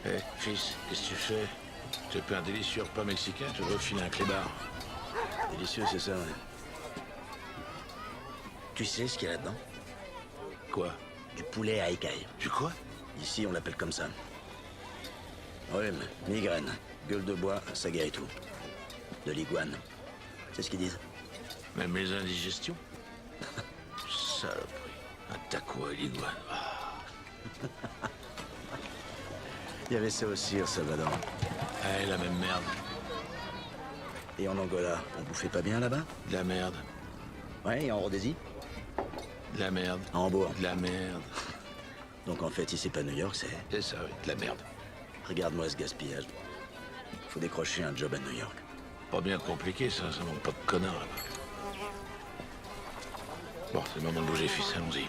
Hé, fils, qu'est-ce que tu fais? Tu as pris un délicieux repas mexicain, tu veux filer un clébard? Délicieux, c'est ça, ouais. Tu sais ce qu'il y a là-dedans? Quoi? Du poulet à écailles. Du quoi? Ici, on l'appelle comme ça. Ouais, mais migraine, gueule de bois, ça guérit tout. De l'iguane. C'est ce qu'ils disent. Même les indigestions? Saloperie. Un taco à l'iguane. Il y avait ça aussi au Salvador. Ah, la même merde. Et en Angola, on bouffait pas bien là-bas? De la merde. Ouais, et en Rhodésie? De la merde. À Hambourg. De la merde. Donc en fait, si c'est pas New York, c'est... C'est ça, oui, de la merde. Regarde-moi ce gaspillage. Faut décrocher un job à New York. Pas bien compliqué, ça manque pas de connards là-bas. Bon, c'est le moment de bouger, fils, allons-y.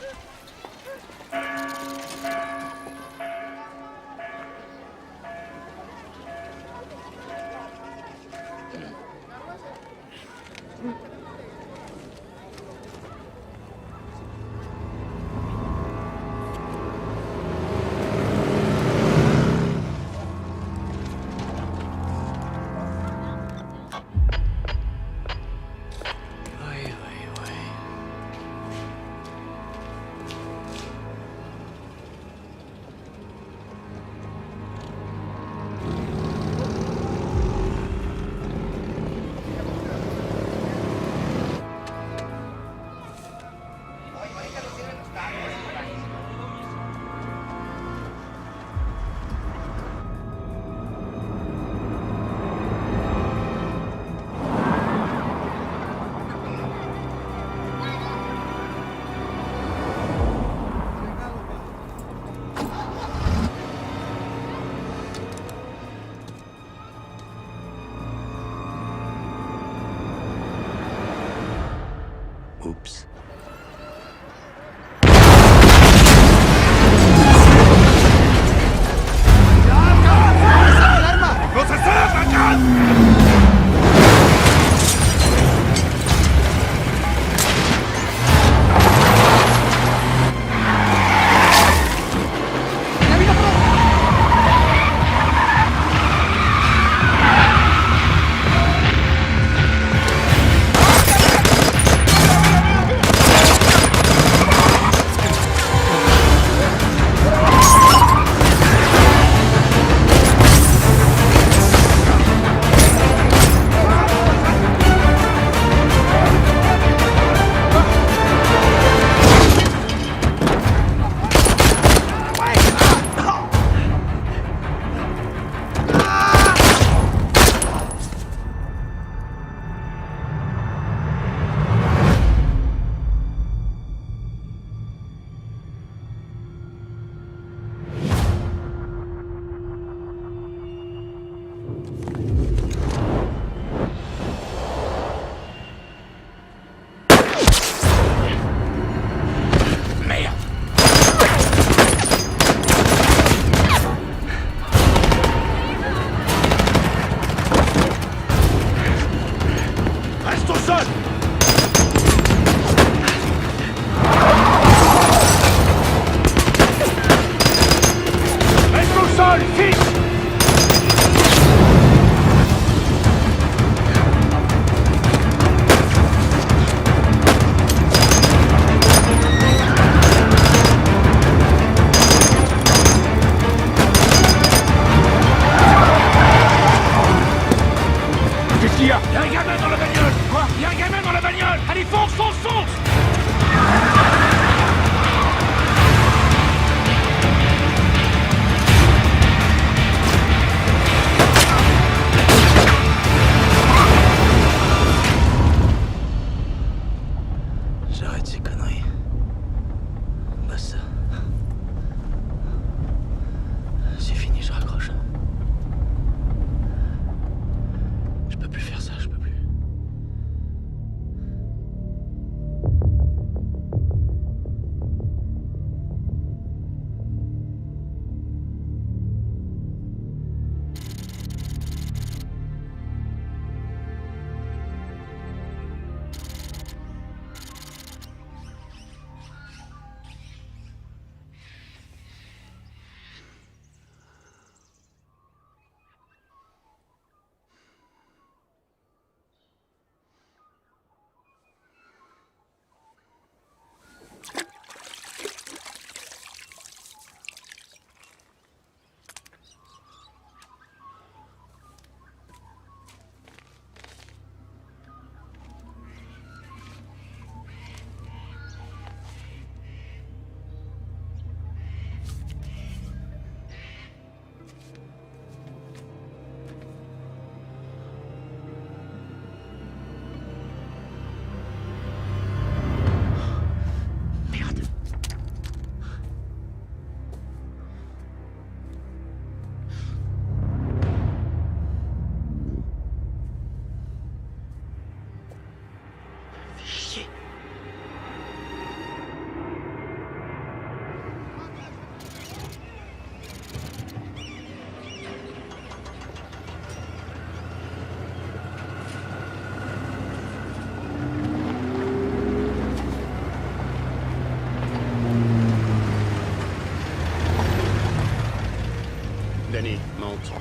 Danny, monte.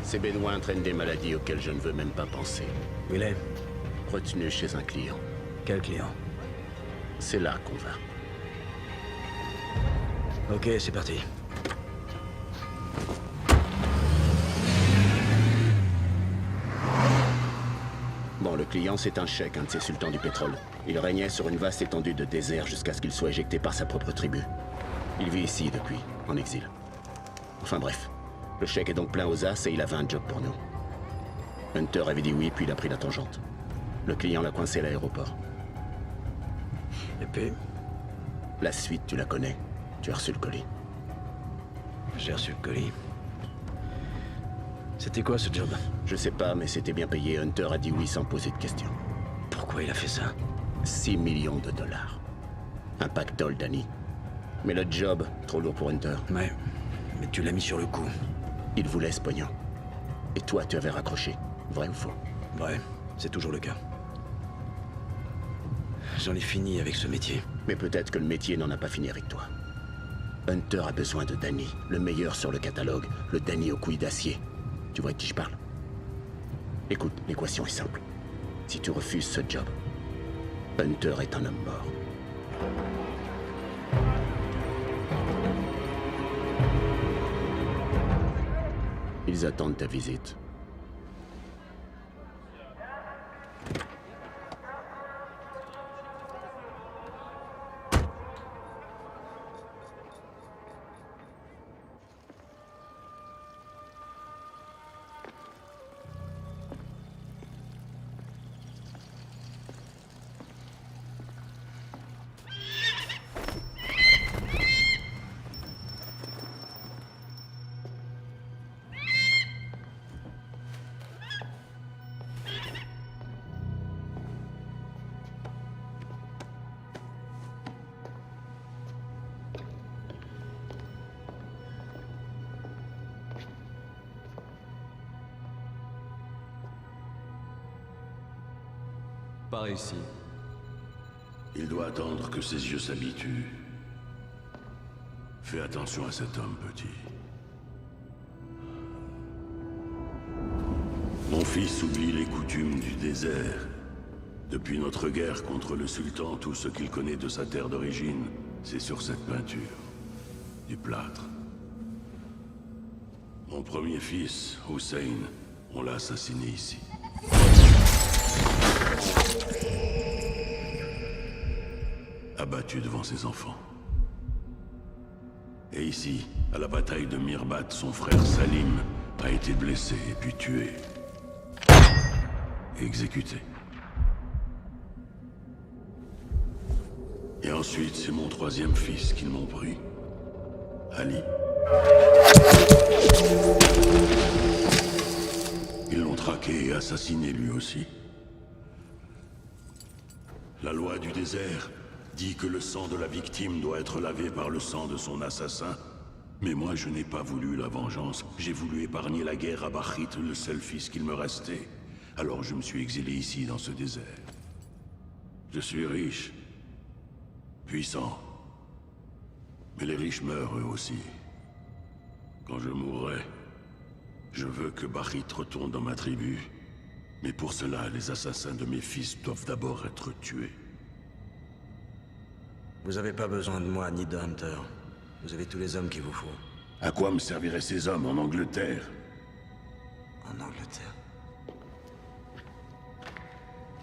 Ces bédouins traînent des maladies auxquelles je ne veux même pas penser. Où il est? Retenu chez un client. Quel client? C'est là qu'on va. Ok, c'est parti. Bon, le client, c'est un cheikh, un de ces sultans du pétrole. Il régnait sur une vaste étendue de désert jusqu'à ce qu'il soit éjecté par sa propre tribu. Il vit ici depuis, en exil. Enfin bref, le cheikh est donc plein aux as et il avait un job pour nous. Hunter avait dit oui, puis il a pris la tangente. Le client l'a coincé à l'aéroport. Et puis, La suite, tu la connais. Tu as reçu le colis. j'ai reçu le colis. C'était quoi ce job? Je sais pas, mais c'était bien payé. Hunter a dit oui sans poser de questions. Pourquoi il a fait ça? 6 millions de dollars. Un pactole, Danny. Mais le job, trop lourd pour Hunter. Ouais, mais tu l'as mis sur le coup. Il voulait ce pognon. Et toi, tu avais raccroché. Vrai ou faux? Ouais, c'est toujours le cas. J'en ai fini avec ce métier. Mais peut-être que le métier n'en a pas fini avec toi. Hunter a besoin de Danny, le meilleur sur le catalogue, le Danny aux couilles d'acier. Tu vois de qui je parle? Écoute, l'équation est simple. Si tu refuses ce job, Hunter est un homme mort. Ils attendent ta visite. Par ici. Il doit attendre que ses yeux s'habituent. Fais attention à cet homme, petit. Mon fils oublie les coutumes du désert. Depuis notre guerre contre le sultan, tout ce qu'il connaît de sa terre d'origine, c'est sur cette peinture. Du plâtre. Mon premier fils, Hussein, on l'a assassiné ici. Abattu devant ses enfants. Et ici, à la bataille de Mirbat, son frère Salim a été blessé et puis tué. Exécuté. Et ensuite, c'est mon troisième fils qu'ils m'ont pris. Ali. Ils l'ont traqué et assassiné lui aussi. La loi du désert dit que le sang de la victime doit être lavé par le sang de son assassin. Mais moi, je n'ai pas voulu la vengeance. J'ai voulu épargner la guerre à Bahrit, le seul fils qu'il me restait. Alors je me suis exilé ici, dans ce désert. Je suis riche. Puissant. Mais les riches meurent eux aussi. Quand je mourrai, je veux que Bahrit retourne dans ma tribu. Mais pour cela, les assassins de mes fils doivent d'abord être tués. Vous avez pas besoin de moi ni de Hunter. Vous avez tous les hommes qu'il vous faut. À quoi me serviraient ces hommes en Angleterre? En Angleterre.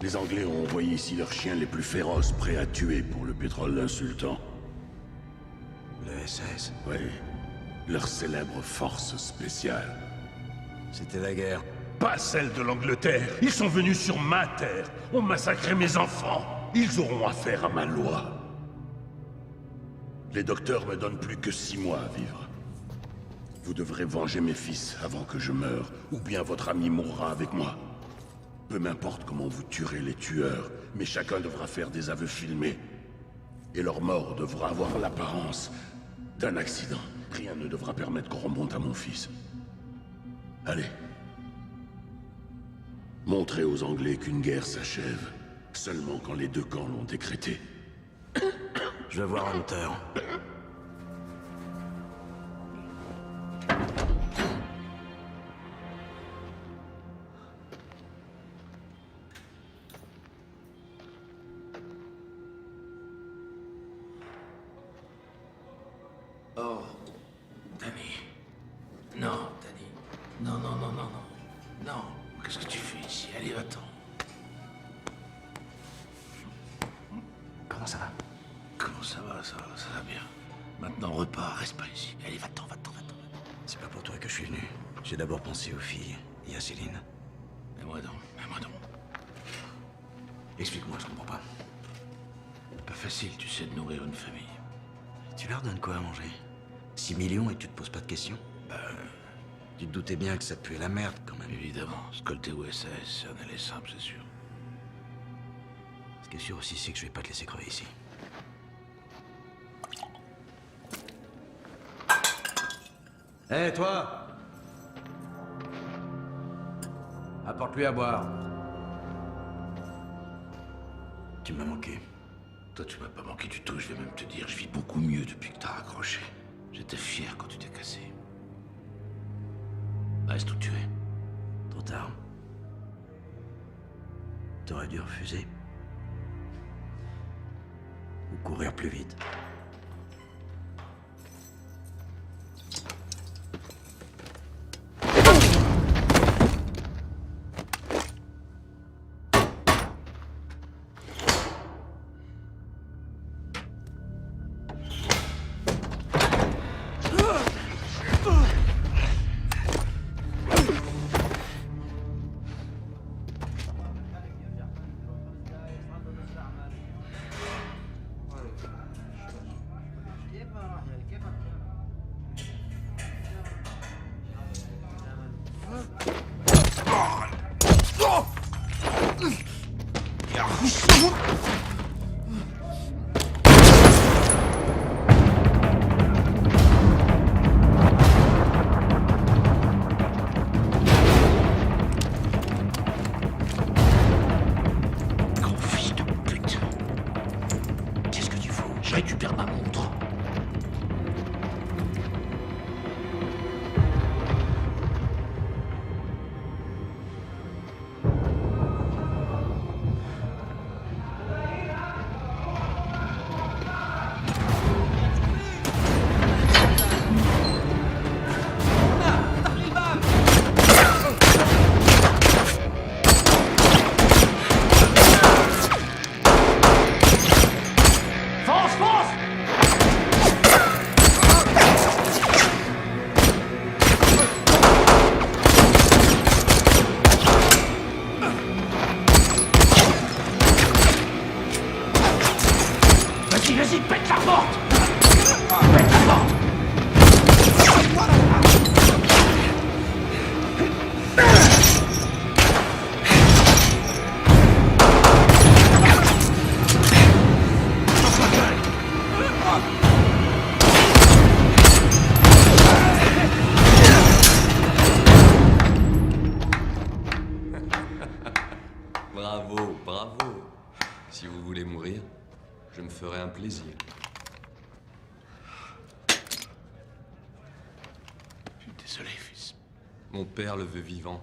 Les Anglais ont envoyé ici leurs chiens les plus féroces, prêts à tuer pour le pétrole d'un sultan. Le SS. Oui, leur célèbre force spéciale. C'était la guerre. Pas celle de l'Angleterre. Ils sont venus sur ma terre, ont massacré mes enfants. Ils auront affaire à ma loi. Les docteurs me donnent plus que 6 mois à vivre. Vous devrez venger mes fils avant que je meure, ou bien votre ami mourra avec moi. Peu m'importe comment vous tuerez les tueurs, mais chacun devra faire des aveux filmés. Et leur mort devra avoir l'apparence d'un accident. Rien ne devra permettre qu'on remonte à mon fils. Allez. Montrez aux Anglais qu'une guerre s'achève, seulement quand les deux camps l'ont décrété. Je veux voir Hunter. Oh, Danny. Non, Danny. Non, non, non, non, non. Non, qu'est-ce que tu fais ici? Allez, va-t'en. Comment ça va? Comment ça va bien. Maintenant, repars, reste pas ici. Allez, va-t'en, va-t'en, va-t'en. C'est pas pour toi que je suis venu. J'ai d'abord pensé aux filles et à Céline. Mets-moi donc, mets-moi donc. Explique-moi, je comprends pas. Pas facile, tu sais, de nourrir une famille. Tu leur donnes quoi à manger? 6 millions et tu te poses pas de questions? Tu te doutais bien que ça puait la merde, quand même. Évidemment, scolter au SAS, c'est un aller simple, c'est sûr. Ce qui est sûr aussi, c'est que je vais pas te laisser crever ici. Hé, toi! Apporte-lui à boire. Tu m'as manqué. Toi, tu m'as pas manqué du tout, je vais même te dire, je vis beaucoup mieux depuis que t'as raccroché. J'étais fier quand tu t'es cassé. Reste où tu es. Trop tard. T'aurais dû refuser. Ou courir plus vite. Gros fils de pute. Qu'est-ce que tu fous? Je récupère ma montre. Vas-y, vas-y, pète la porte! Pète la porte! Bravo, bravo. Si vous voulez mourir, je me ferai un plaisir. Je suis désolé, fils. Mon père le veut vivant.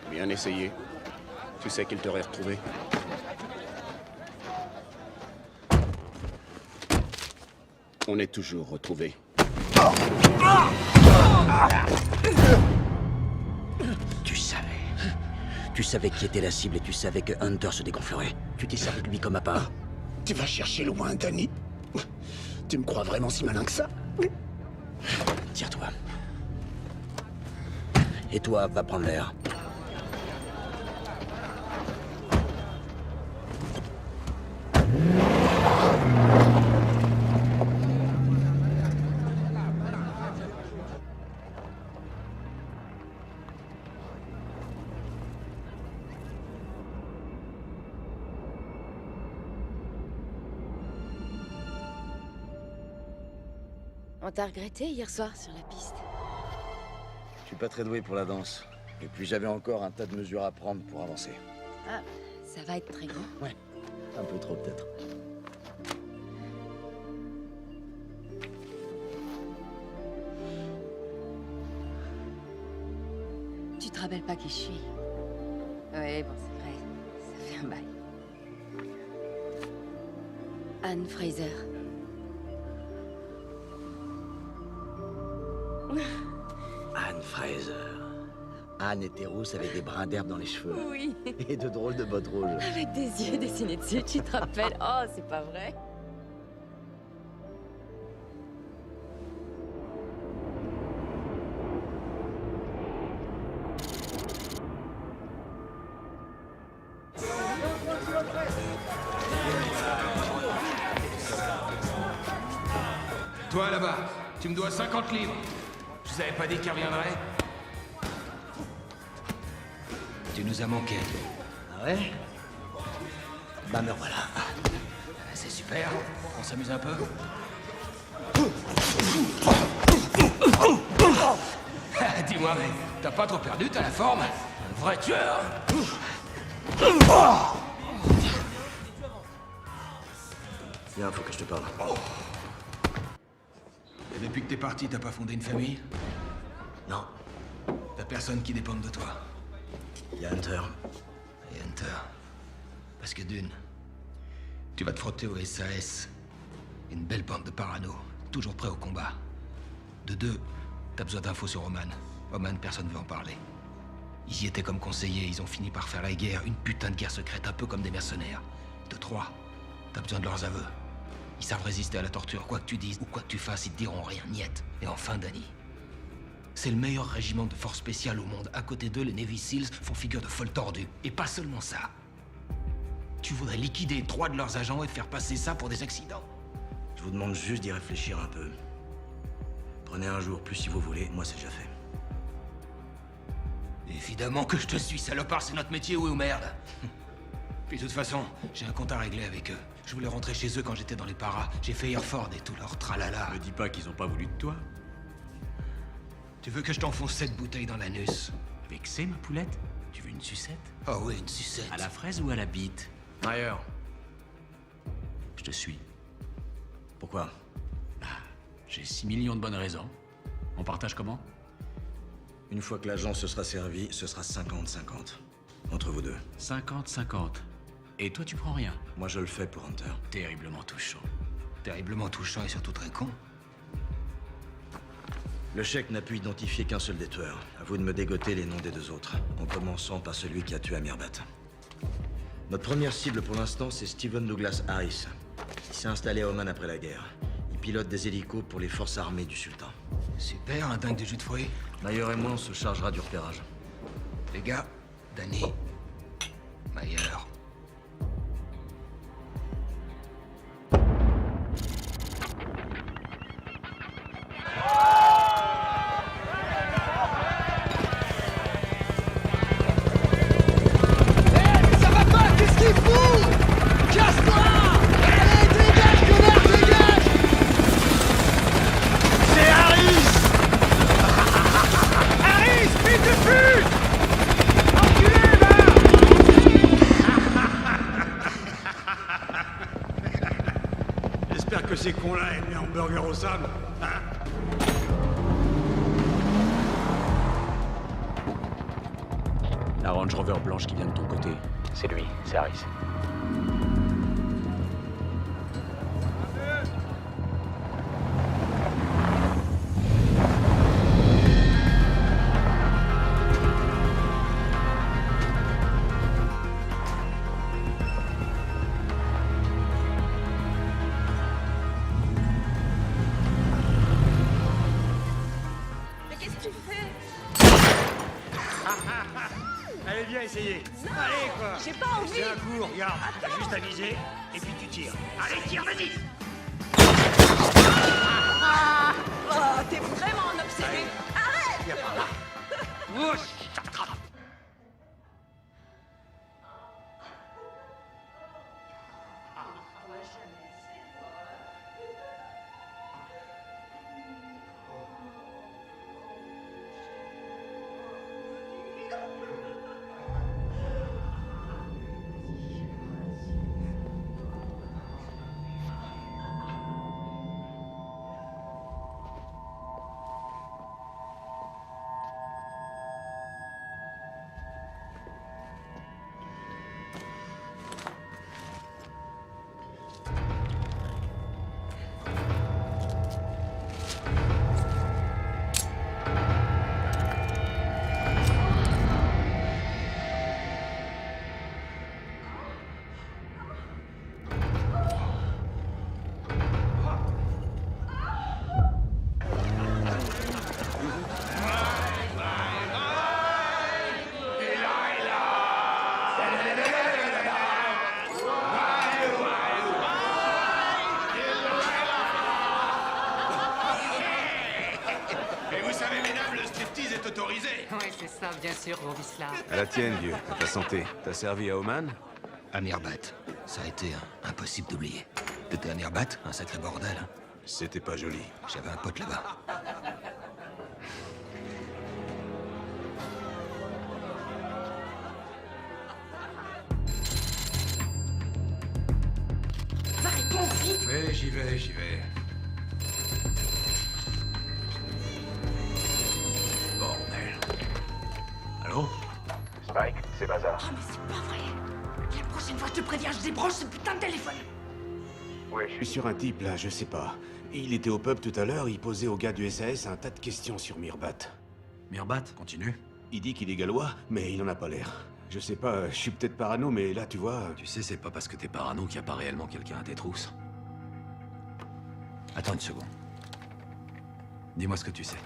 Bien essayé. Tu sais qu'il t'aurait retrouvé. On est toujours retrouvés. Tu savais. Tu savais qui était la cible et tu savais que Hunter se dégonflerait. Tu t'es servi de lui comme à part. Tu vas chercher loin, Danny. Tu me crois vraiment si malin que ça? Tire-toi. Et toi, va prendre l'air. On t'a regretté hier soir sur la piste. Je suis pas très doué pour la danse. Et puis j'avais encore un tas de mesures à prendre pour avancer. Ah, ça va être très grand. Ouais, un peu trop peut-être. Tu te rappelles pas qui je suis? Ouais, bon, c'est vrai. Ça fait un bail. Anne Fraser. Anne Fraser. Anne était rousse avec des brins d'herbe dans les cheveux. Oui. Et de drôles de bottes rouges. Avec des yeux dessinés dessus, tu te rappelles? Oh, c'est pas vrai. Toi là-bas, tu me dois 50 livres. Je vous avais pas dit qu'il reviendrait? Tu nous as manqué. Ah ouais? Bah me voilà. C'est super. On s'amuse un peu? Dis-moi, mais t'as pas trop perdu, t'as la forme? Un vrai tueur. Viens, faut que je te parle. Et depuis que t'es parti, t'as pas fondé une famille? Non, T'as personne qui dépende de toi? il y a Hunter. Et Hunter. Parce que d'une, tu vas te frotter au SAS. Une belle bande de parano, toujours prêts au combat. De deux, t'as besoin d'infos sur Oman. Oman, personne veut en parler. Ils y étaient comme conseillers, ils ont fini par faire la guerre, une putain de guerre secrète, un peu comme des mercenaires. De trois, t'as besoin de leurs aveux. Ils savent résister à la torture, quoi que tu dises ou quoi que tu fasses, ils te diront rien, niet. Et enfin, Danny. C'est le meilleur régiment de force spéciale au monde. À côté d'eux, les Navy Seals font figure de folle tordue. Et pas seulement ça. Tu voudrais liquider 3 de leurs agents et faire passer ça pour des accidents? Je vous demande juste d'y réfléchir un peu. Prenez un jour plus si vous voulez, moi c'est déjà fait. Évidemment que je te suis, salopard, c'est notre métier, oui ou merde. Puis de toute façon, j'ai un compte à régler avec eux. Je voulais rentrer chez eux quand j'étais dans les paras. J'ai fait Hereford et tout leur tralala. Me dis pas qu'ils ont pas voulu de toi. Tu veux que je t'enfonce 7 bouteilles dans l'anus? Vexé, ma poulette? Tu veux une sucette? Oh oui, une sucette. À la fraise ou à la bite? Meyer, Je te suis. pourquoi? J'ai 6 millions de bonnes raisons. On partage comment? Une fois que l'agent se sera servi, ce sera 50-50. Entre vous deux. 50-50. Et toi, tu prends rien? Moi je le fais pour Hunter. Terriblement touchant. Terriblement touchant et surtout très con. Le chèque n'a pu identifier qu'un seul des tueurs. À vous de me dégoter les noms des 2 autres, en commençant par celui qui a tué Amirbat. Notre première cible pour l'instant, c'est Stephen Douglas Harris. Il s'est installé à Oman après la guerre. Il pilote des hélicos pour les forces armées du sultan. Super, un dingue de jus de fruits. Meyer et moi, on se chargera du repérage. Les gars, Danny, Meyer. J'espère que ces cons-là aiment les hamburgers au sable, hein? La Range Rover blanche qui vient de ton côté. C'est lui, c'est Harris. Mais qu'est-ce que tu fais? Allez, viens essayer. Allez, quoi. J'ai pas envie. C'est un coup, regarde. T'as juste à viser, et puis tu tires. Allez, tire, vas-y. Oh, t'es vraiment un obsédé. Arrête! Viens par là. Ouch, je t'attrape. bien sûr, Vorislav. À la tienne, vieux. À ta santé. T'as servi à Oman? À Mirbat, ça a été impossible d'oublier. T'étais à Mirbat, un sacré bordel. Hein. C'était pas joli. J'avais un pote là-bas. Va, réponds vite. Oui, j'y vais, j'y vais. Bordel. Allô? Spike, c'est Bazar. Oh, mais c'est pas vrai. La prochaine fois, je te préviens, je débranche ce putain de téléphone. Oui, Je suis sur un type, là, je sais pas. Il était au pub tout à l'heure, il posait au gars du SAS un tas de questions sur Mirbat. Mirbat, continue. Il dit qu'il est gallois, mais il en a pas l'air. Je sais pas, je suis peut-être parano, mais là, tu vois... Tu sais, c'est pas parce que t'es parano qu'il y a pas réellement quelqu'un à tes trousses. Attends une seconde. Dis-moi ce que tu sais.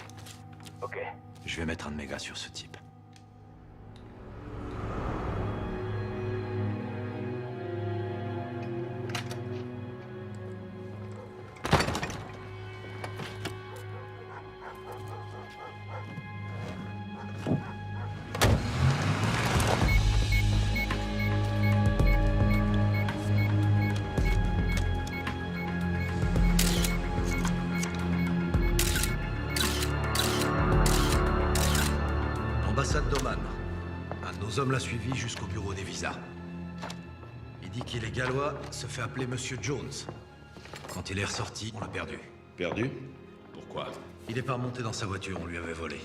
ok. Je vais mettre un de mes gars sur ce type. Ambassade d'Oman. Un de nos hommes l'a suivi jusqu'au bureau des visas. Il dit qu'il est gallois, se fait appeler Monsieur Jones. Quand il est ressorti, on l'a perdu. Perdu? Pourquoi? Il est pas remonté dans sa voiture, on lui avait volé.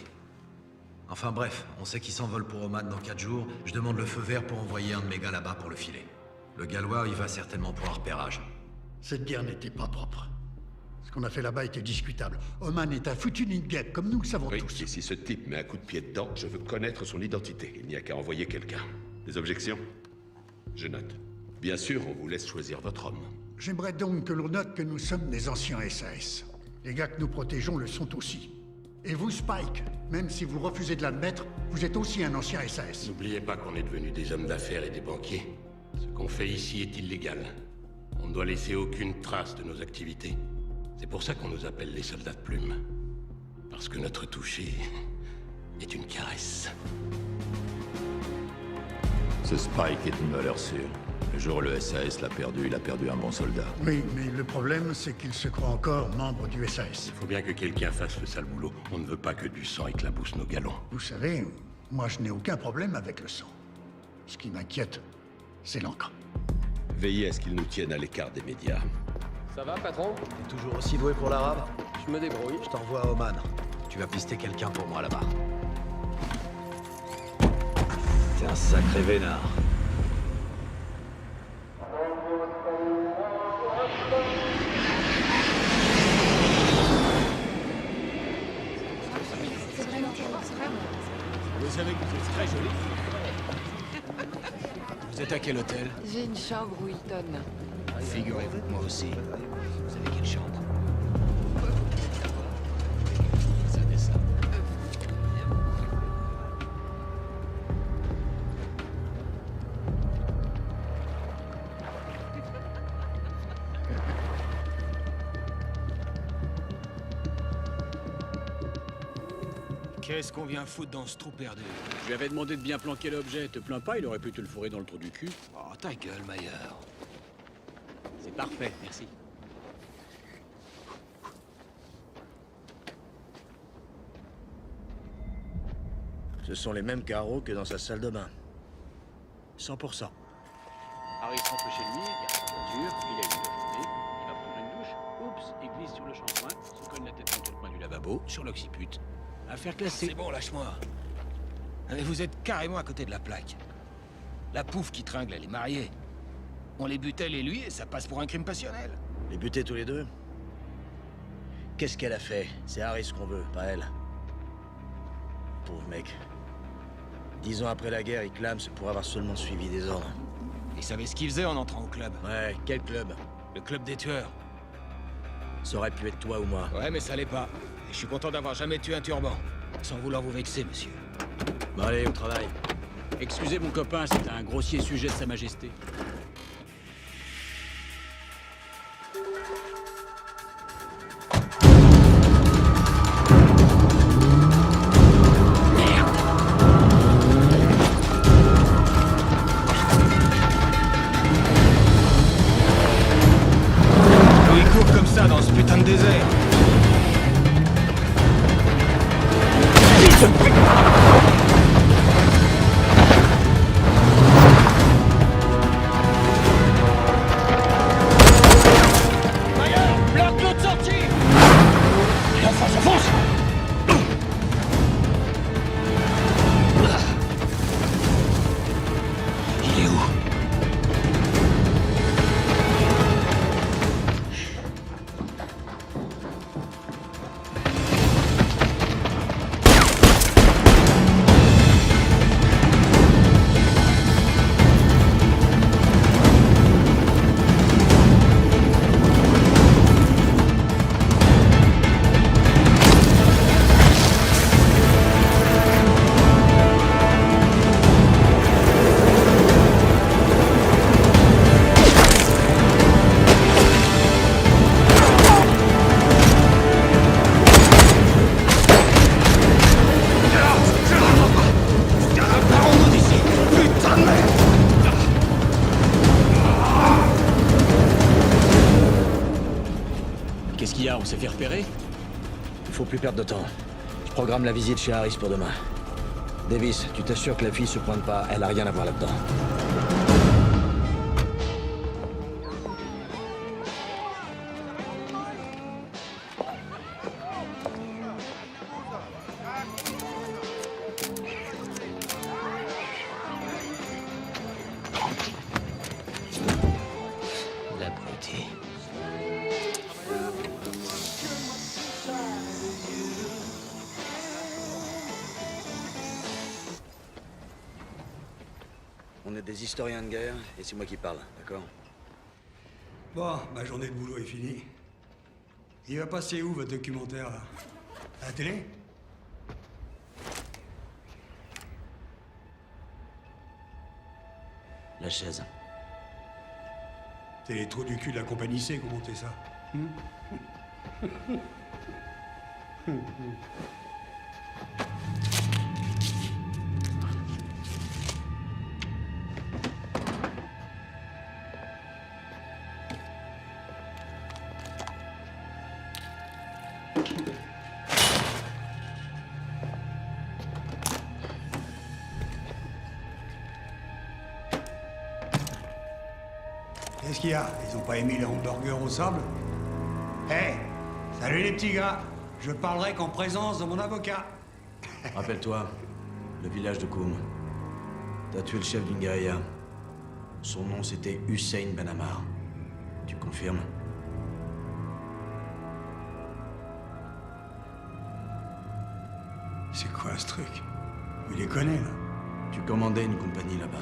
Enfin bref, on sait qu'il s'envole pour Oman dans 4 jours. Je demande le feu vert pour envoyer un de mes gars là-bas pour le filer. Le gallois, il va certainement pour un repérage. Cette guerre n'était pas propre. Ce qu'on a fait là-bas était discutable. Oman est un foutu nid de guêpe, comme nous le savons Oui, tous. et si ce type met un coup de pied dedans, je veux connaître son identité. Il n'y a qu'à envoyer quelqu'un. Des objections? Je note. Bien sûr, on vous laisse choisir votre homme. J'aimerais donc que l'on note que nous sommes des anciens SAS. Les gars que nous protégeons le sont aussi. Et vous, Spike, même si vous refusez de l'admettre, vous êtes aussi un ancien SAS. N'oubliez pas qu'on est devenus des hommes d'affaires et des banquiers. Ce qu'on fait ici est illégal. On ne doit laisser aucune trace de nos activités. C'est pour ça qu'on nous appelle les soldats de plume. Parce que notre toucher est une caresse. Ce Spike est une valeur sûre. Le jour où le SAS l'a perdu, il a perdu un bon soldat. Oui, mais le problème, c'est qu'il se croit encore membre du SAS. Il faut bien que quelqu'un fasse le sale boulot. On ne veut pas que du sang éclabousse nos galons. Vous savez, moi je n'ai aucun problème avec le sang. Ce qui m'inquiète, c'est l'encre. Veillez à ce qu'ils nous tiennent à l'écart des médias. Ça va, patron? T'es toujours aussi doué pour l'arabe? Je me débrouille. Je t'envoie à Oman. Tu vas pister quelqu'un pour moi là-bas. T'es un sacré vénard. Vous savez que vous êtes très joli. Vous êtes à quel hôtel? J'ai une chambre où Hilton. Figurez-vous que moi aussi. Vous savez quelle chambre? Ça descend. Qu'est-ce qu'on vient foutre dans ce trou perdu? Je lui avais demandé de bien planquer l'objet. Te plains pas, il aurait pu te le fourrer dans le trou du cul. Oh, ta gueule, Mayer. C'est parfait, merci. Ce sont les mêmes carreaux que dans sa salle de bain. 100%. Harry rentre chez lui, il garde sa voiture, il allume la journée, il va prendre une douche. Oups, il glisse sur le shampoing, se cogne la tête contre le coin du lavabo, sur l'occiput. Affaire classée. C'est bon, lâche-moi. Mais vous êtes carrément à côté de la plaque. La pouffe qui tringle, elle est mariée. On les bute elle et lui, et ça passe pour un crime passionnel. Les buter tous les deux? Qu'est-ce qu'elle a fait? C'est Harris qu'on veut, pas elle. Pauvre mec. 10 ans après la guerre, il clame pour avoir seulement suivi des ordres. Il savait ce qu'il faisait en entrant au club. Ouais, quel club? Le club des tueurs. Ça aurait pu être toi ou moi. Ouais, mais ça l'est pas. Et je suis content d'avoir jamais tué un turban. Sans vouloir vous vexer, monsieur. Bon allez, au travail. Excusez mon copain, c'était un grossier sujet de Sa Majesté. Merde! gars, on s'est fait repérer? Il faut plus perdre de temps. Je programme la visite chez Harris pour demain. Davis, tu t'assures que la fille se pointe pas, elle a rien à voir là-dedans. L'abruti. On est des historiens de guerre, et c'est moi qui parle, d'accord? Bon, ma journée de boulot est finie. Il va passer où, votre documentaire, là? À la télé? La chaise. C'est les trous du cul de la compagnie C qui ont monté ça. Qu'est-ce qu'il y a? Ils ont pas aimé les hamburgers au sable? Hé! Salut les petits gars! Je parlerai qu'en présence de mon avocat. Rappelle-toi, le village de Koum. T'as tué le chef d'une guérilla. Son nom, c'était Hussein Ben Ammar. Tu confirmes? C'est quoi ce truc? Il les connaît, là. Tu commandais une compagnie là-bas.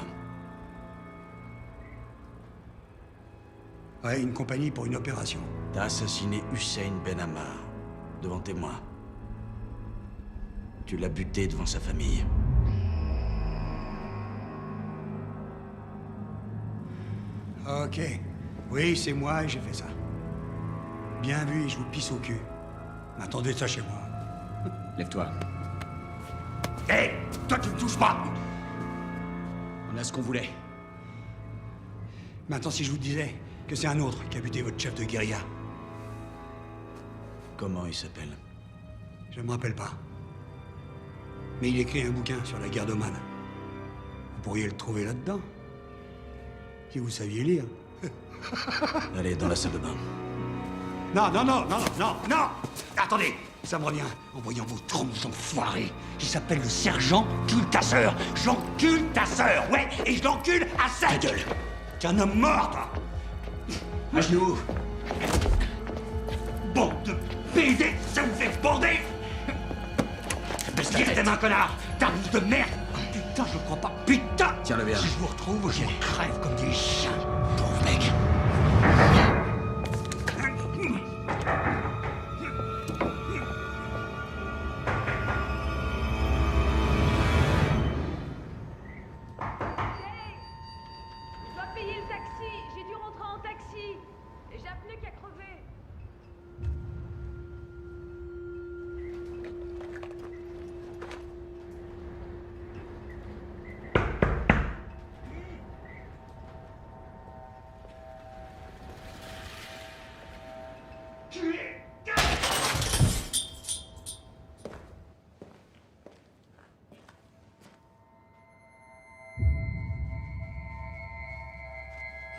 Ouais, une compagnie pour une opération. T'as assassiné Hussein Ben Ammar, devant témoins. Tu l'as buté devant sa famille. Ok. Oui, c'est moi et j'ai fait ça. Bien vu, et je vous pisse au cul. Attendez ça chez moi. Lève-toi. Hé! Toi, tu me touches pas! On a ce qu'on voulait. Maintenant, si je vous disais que c'est un autre qui a buté votre chef de guérilla. Comment il s'appelle? Je me rappelle pas. Mais il écrit un bouquin sur la guerre d'Oman. Vous pourriez le trouver là-dedans. Si vous saviez lire. Allez, dans la salle de bain. Non, non, non, non, non, non! Attendez! Ça me revient en voyant vos trompes enfoirés. Il s'appelle le sergent Cultasseur. J'encule ta sœur, ouais, et je l'encule à sa gueule. T'es un homme mort, toi! À genoux! Bande de PD, ça vous fait bander! Baisse tes mains, connard! Tarif de merde! Putain, je crois pas! Putain! Tiens-le bien. Si je vous retrouve, je vous crève comme des chiens. Pauvre mec!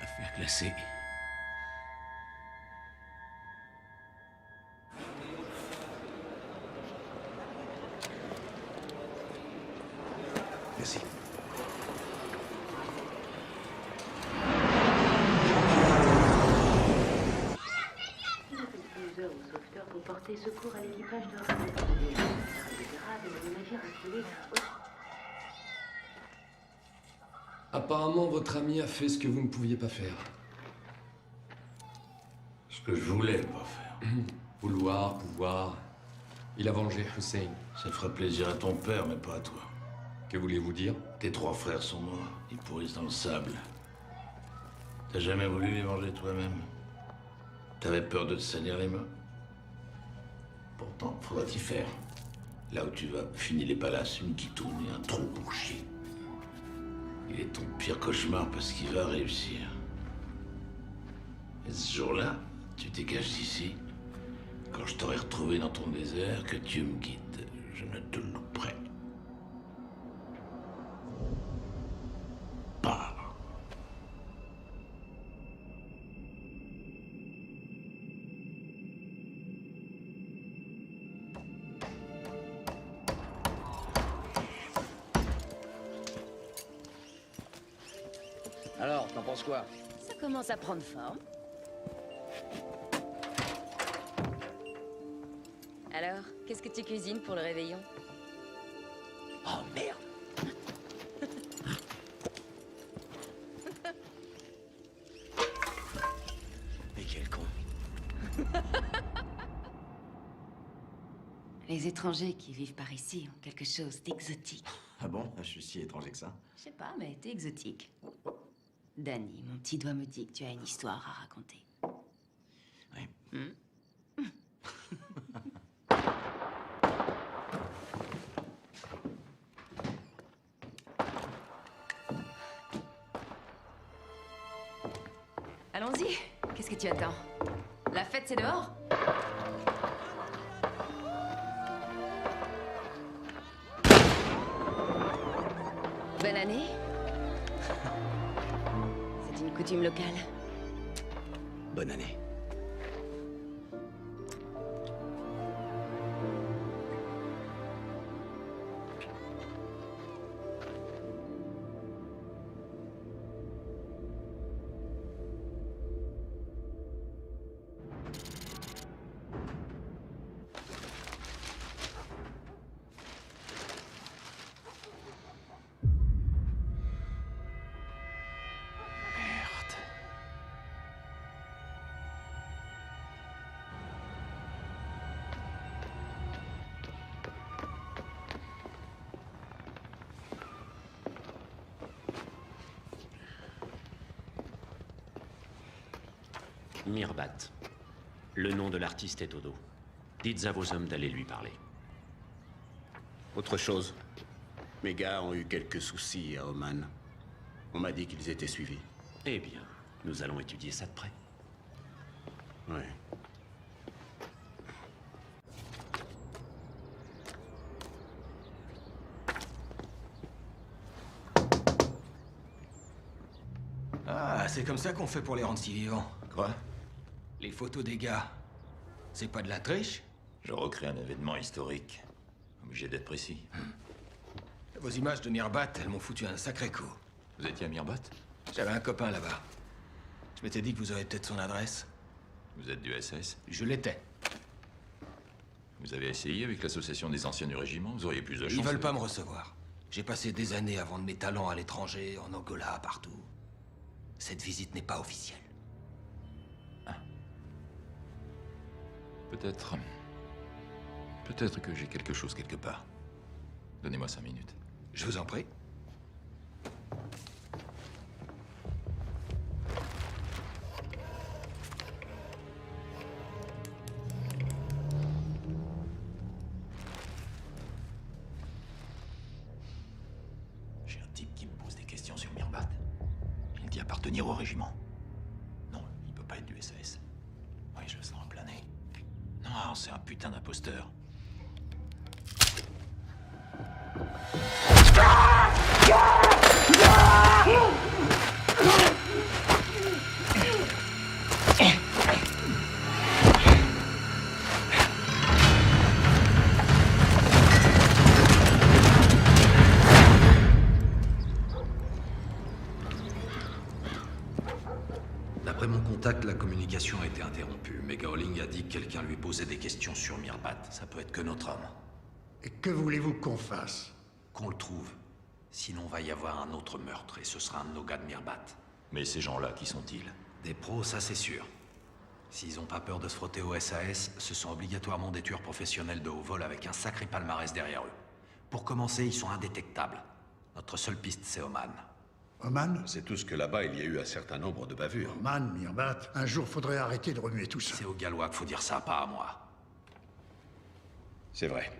Affaire classée. Merci. Aux sauveteurs pour porter secours à l'équipage de le navire acculé. Apparemment, votre ami a fait ce que vous ne pouviez pas faire. Ce que je voulais pas faire. Vouloir, pouvoir. Il a vengé Hussein. Ça fera plaisir à ton père, mais pas à toi. Que voulez-vous dire? Tes 3 frères sont morts. Ils pourrissent dans le sable. T'as jamais voulu les venger toi-même? T'avais peur de te salir les mains? Pourtant, faudra t'y faire. Là où tu vas, finis les palaces, une guitoune et un trou pour chier. Il est ton pire cauchemar parce qu'il va réussir. Et ce jour-là, tu dégages d'ici, quand je t'aurai retrouvé dans ton désert, que Dieu me guide. Je ne te louperai pas. Alors, t'en penses quoi? Ça commence à prendre forme. Alors, qu'est-ce que tu cuisines pour le réveillon? Oh merde! Mais quel con! Les étrangers qui vivent par ici ont quelque chose d'exotique. Ah bon? Je suis si étranger que ça? Je sais pas, mais t'es exotique. Danny, mon petit doigt me dit que tu as une histoire à raconter. Oui. Allons-y. Qu'est-ce que tu attends? La fête, c'est dehors? Bonne année. C'est une coutume locale. Bonne année. Mirbat. Le nom de l'artiste est au dos. Dites à vos hommes d'aller lui parler. Autre chose. Mes gars ont eu quelques soucis à Oman. On m'a dit qu'ils étaient suivis. Eh bien, nous allons étudier ça de près. Ouais. Ah, c'est comme ça qu'on fait pour les rendre si vivants. Quoi? Les photos des gars, c'est pas de la triche? Je recrée un événement historique. Obligé d'être précis. Vos images de Mirbat, elles m'ont foutu un sacré coup. Vous étiez à Mirbat? J'avais un copain là-bas. Je m'étais dit que vous aurez peut-être son adresse. Vous êtes du SS? Je l'étais. Vous avez essayé avec l'association des anciens du régiment? Vous auriez plus de chance. Ils veulent pas me recevoir. J'ai passé des années à vendre mes talents à l'étranger, en Angola, partout. Cette visite n'est pas officielle. Peut-être... Peut-être que j'ai quelque chose quelque part. Donnez-moi 5 minutes. Je vous en prie. J'ai un type qui me pose des questions sur Mirbat. Il dit appartenir au régiment. Non, il peut pas être du SAS. Oui, je le sens en plein nez. Non, c'est un putain d'imposteur. D'après mon contact, la communication a été interrompue. Mais Gowling a dit que quelqu'un lui posait des questions sur Mirbat. Ça peut être que notre homme. Et que voulez-vous qu'on fasse? Qu'on le trouve. Sinon, va y avoir un autre meurtre, et ce sera un de nos gars de Mirbat. Mais ces gens-là, qui sont-ils? Des pros, ça c'est sûr. S'ils n'ont pas peur de se frotter au SAS, ce sont obligatoirement des tueurs professionnels de haut vol avec un sacré palmarès derrière eux. Pour commencer, ils sont indétectables. Notre seule piste, c'est Oman. Oman? C'est tout ce que là-bas, il y a eu un certain nombre de bavures. Oman, Mirbat, un jour faudrait arrêter de remuer tout ça. C'est aux Gallois qu'il faut dire ça, pas à moi. C'est vrai.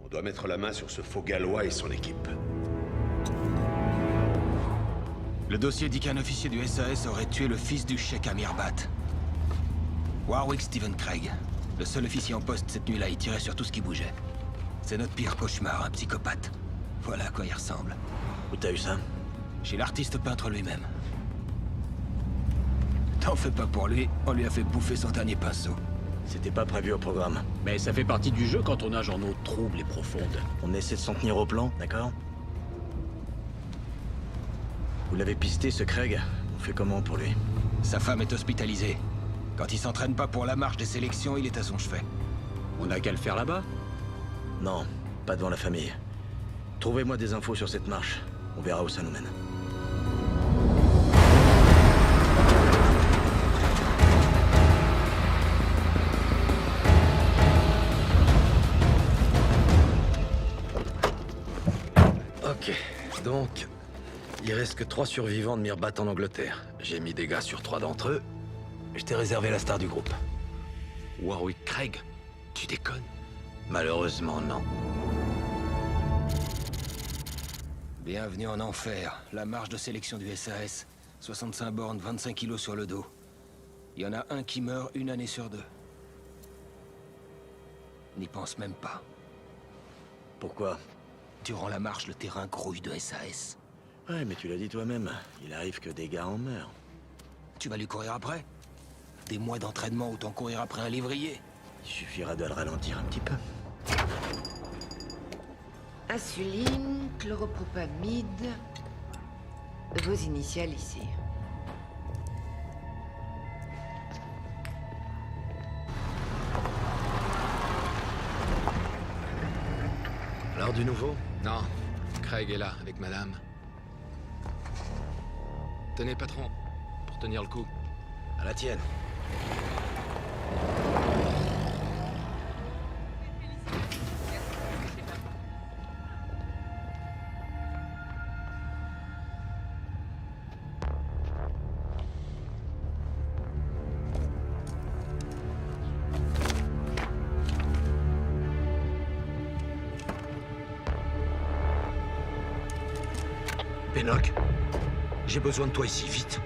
On doit mettre la main sur ce faux Gallois et son équipe. Le dossier dit qu'un officier du SAS aurait tué le fils du cheikh à Mirbat. Warwick Stephen Craig. Le seul officier en poste cette nuit-là, il tirait sur tout ce qui bougeait. C'est notre pire cauchemar, un psychopathe. Voilà à quoi il ressemble. Où t'as eu ça? Chez l'artiste peintre lui-même. T'en fais pas pour lui, on lui a fait bouffer son dernier pinceau. C'était pas prévu au programme. Mais ça fait partie du jeu quand on nage en eau trouble et profonde. On essaie de s'en tenir au plan, d'accord? Vous l'avez pisté, ce Craig? On fait comment pour lui? Sa femme est hospitalisée. Quand il s'entraîne pas pour la marche des sélections, il est à son chevet. On a qu'à le faire là-bas? Non, pas devant la famille. Trouvez-moi des infos sur cette marche. On verra où ça nous mène. Ok, donc... il reste que 3 survivants de Mirbat en Angleterre. J'ai mis des gars sur 3 d'entre eux. Je t'ai réservé la star du groupe. Warwick Craig? Tu déconnes? Malheureusement, non. Bienvenue en enfer. La marche de sélection du SAS. 65 bornes, 25 kilos sur le dos. Il y en a un qui meurt 1 année sur 2. N'y pense même pas. Pourquoi? Durant la marche, le terrain grouille de SAS. Ouais, mais tu l'as dit toi-même. Il arrive que des gars en meurent. Tu vas lui courir après? Des mois d'entraînement, autant courir après un lévrier. Il suffira de le ralentir un petit peu. Insuline, chloropropamide. Vos initiales ici. Alors du nouveau? Non, Craig est là, avec madame. Tenez, patron, pour tenir le coup. À la tienne. Pennock, j'ai besoin de toi ici, vite.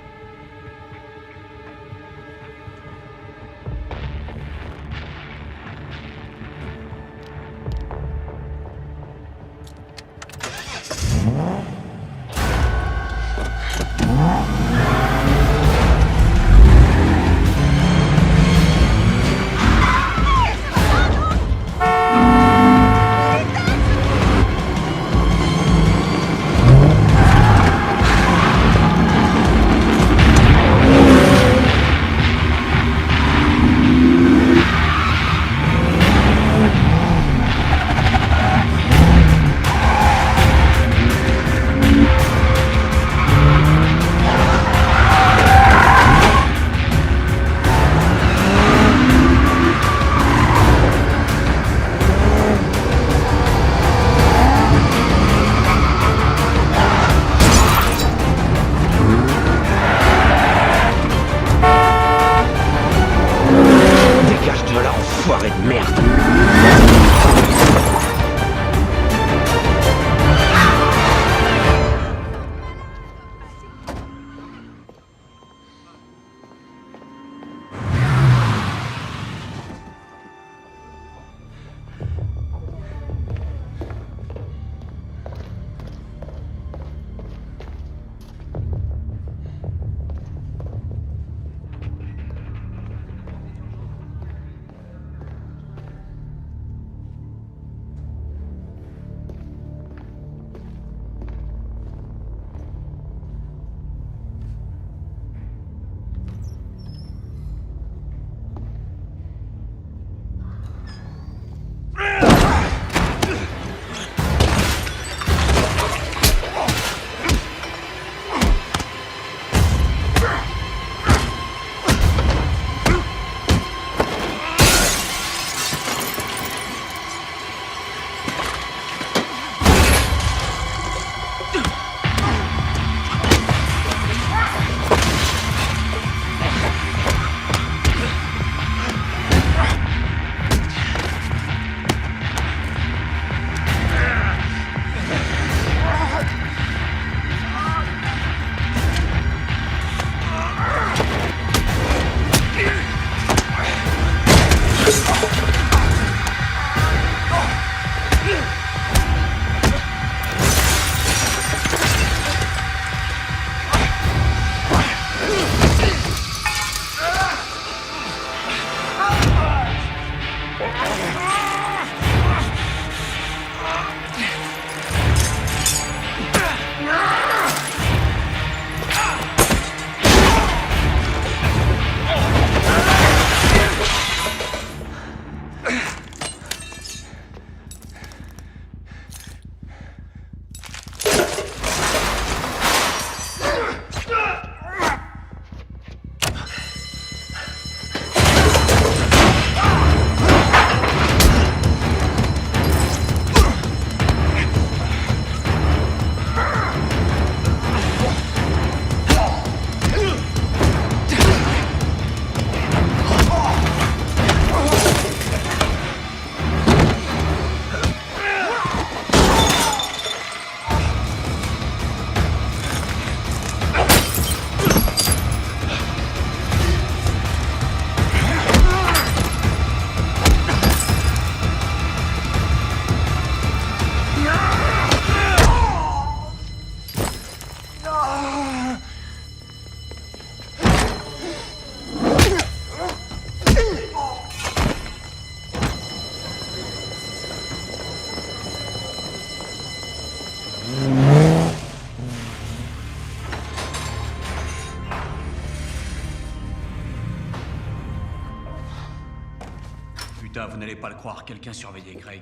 Putain, vous n'allez pas le croire, quelqu'un surveillait Craig.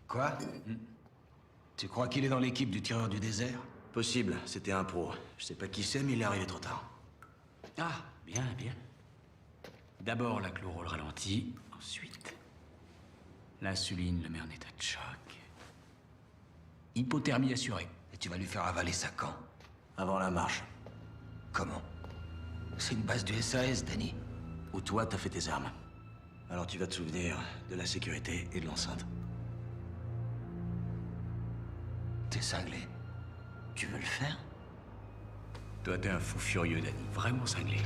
Quoi? Tu crois qu'il est dans l'équipe du tireur du désert? Possible, c'était un pro. Je sais pas qui c'est, mais il est arrivé trop tard. Ah, bien, bien. D'abord la chlorole ralentie, ensuite l'insuline, le met en état de choc. Hypothermie assurée. Et tu vas lui faire avaler ça quand? Avant la marche. Comment? C'est une base du SAS, Danny. Où toi, t'as fait tes armes. Alors tu vas te souvenir de la sécurité et de l'enceinte. T'es cinglé. Tu veux le faire? Toi, t'es un fou furieux, Danny. Vraiment cinglé.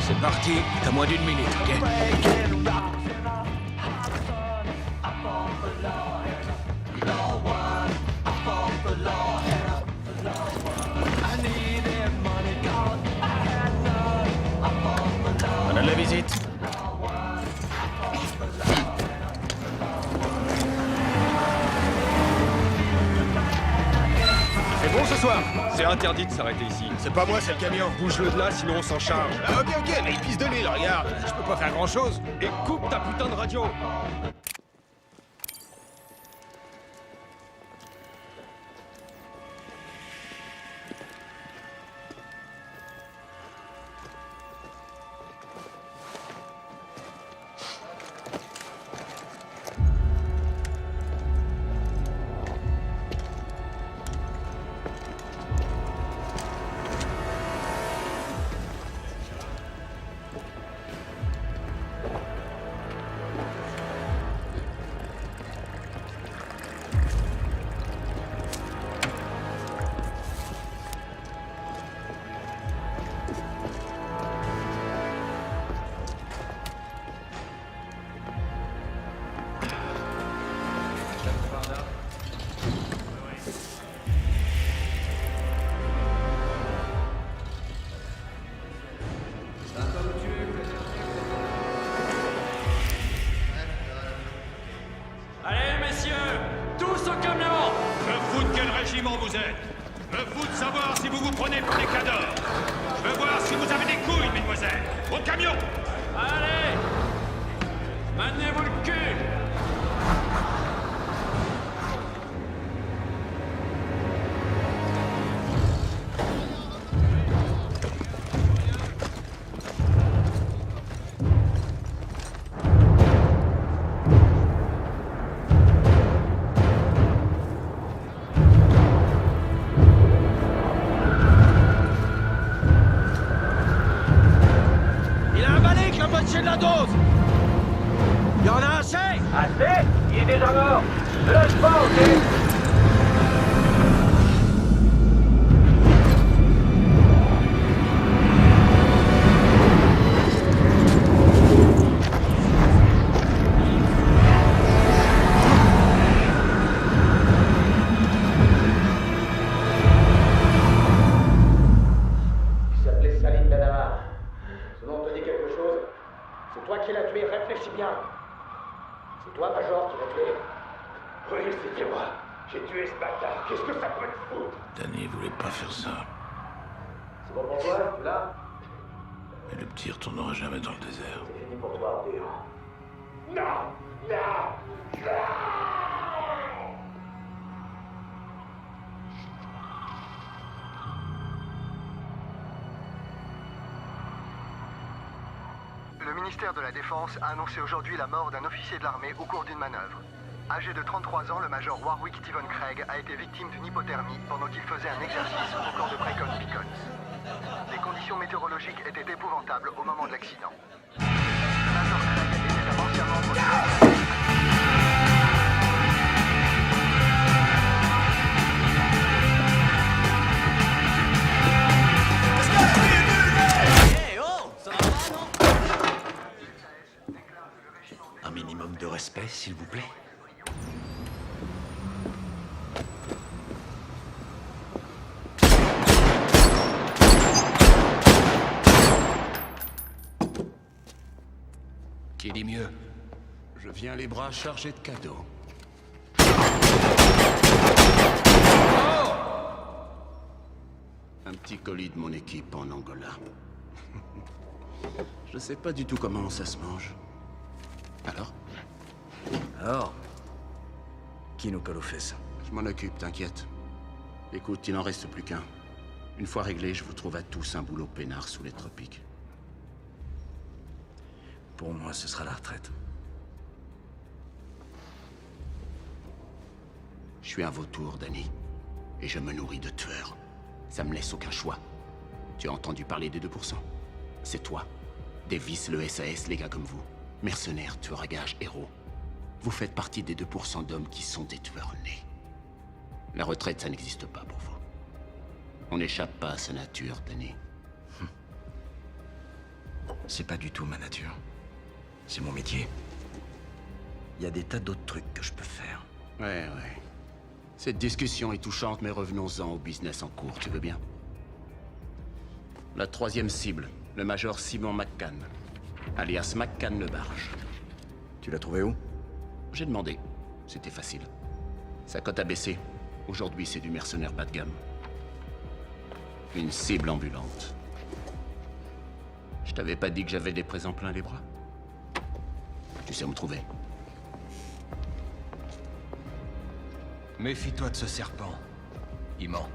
C'est parti, t'as moins d'une minute, ok? On a de la visite. C'est bon ce soir? C'est interdit de s'arrêter ici. C'est pas moi, c'est le camion. Bouge-le de là, sinon on s'en charge. Ah, ok, mais il pisse de l'île, regarde. Je peux pas faire grand-chose. Et coupe ta putain de radio. Allez, messieurs, tous au camion! Je me fous de quel régiment vous êtes. Je me fous de savoir si vous vous prenez pour des cadors. Je veux voir si vous avez des couilles, mesdemoiselles. Au camion! Allez! Maintenez-vous le cul! Il a avalé avec la moitié de la dose! Il y en a assez! Assez? Il est déjà mort. Ne lâche pas, ok? Il s'appelait Salim Benamar. Ce nom te dit quelque chose? C'est toi qui l'as tué, réfléchis bien. C'est toi, Major, qui l'as tué? Oui, c'était moi. J'ai tué ce bâtard. Qu'est-ce que ça peut te foutre? Danny voulait pas faire ça. C'est bon pour toi, tu l'as? Mais le petit retournera jamais dans le désert. C'est fini pour toi, Arthur. Non! Non! Non! Le ministère de la Défense a annoncé aujourd'hui la mort d'un officier de l'armée au cours d'une manœuvre. Âgé de 33 ans, le major Warwick Stephen Craig a été victime d'une hypothermie pendant qu'il faisait un exercice au camp de Brecon Beacons. Les conditions météorologiques étaient épouvantables au moment de l'accident. Le major Craig était un ancien membre de Un minimum de respect, s'il vous plaît. Qui dit mieux? Je viens les bras chargés de cadeaux. Un petit colis de mon équipe en Angola. Je sais pas du tout comment ça se mange. Alors, qui nous colle aux fesses? Je m'en occupe, t'inquiète. Écoute, il n'en reste plus qu'un. Une fois réglé, je vous trouve à tous un boulot peinard sous les tropiques. Pour moi, ce sera la retraite. Je suis un vautour, Danny. Et je me nourris de tueurs. Ça me laisse aucun choix. Tu as entendu parler des 2%? C'est toi. Davis, le SAS, les gars comme vous. Mercenaires, tueurs à gages, héros. Vous faites partie des 2% d'hommes qui sont des tueurs nés. La retraite, ça n'existe pas pour vous. On n'échappe pas à sa nature, Danny. C'est pas du tout ma nature. C'est mon métier. Il y a des tas d'autres trucs que je peux faire. Ouais. Cette discussion est touchante, mais revenons-en au business en cours, tu veux bien? La troisième cible, le major Simon McCann, alias McCann le Barge. Tu l'as trouvé où? J'ai demandé. C'était facile. Sa cote a baissé. Aujourd'hui, c'est du mercenaire bas de gamme. Une cible ambulante. Je t'avais pas dit que j'avais des présents plein les bras? Tu sais où me trouver. Méfie-toi de ce serpent. Il ment.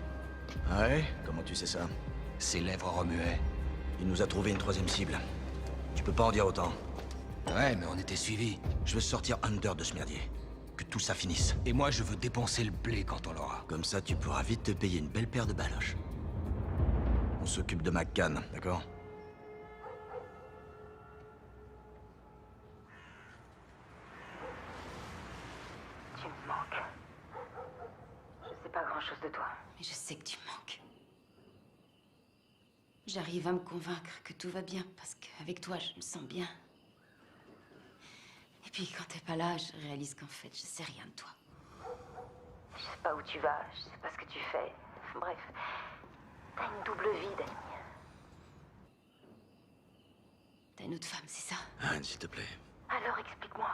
Ouais? Comment tu sais ça? Ses lèvres remuaient. Il nous a trouvé une troisième cible. Tu peux pas en dire autant. Ouais, mais on était suivis. Je veux sortir Hunter de ce merdier. Que tout ça finisse. Et moi, je veux dépenser le blé quand on l'aura. Comme ça, tu pourras vite te payer une belle paire de baloches. On s'occupe de McCann, d'accord? Tu me manques. Je sais pas grand-chose de toi, mais je sais que tu me manques. J'arrive à me convaincre que tout va bien, parce qu'avec toi, je me sens bien. Et puis, quand t'es pas là, je réalise qu'en fait, je sais rien de toi. Je sais pas où tu vas, je sais pas ce que tu fais. Bref, t'as une double vie, Danny. T'as une autre femme, c'est ça? Anne, s'il te plaît. Alors explique-moi.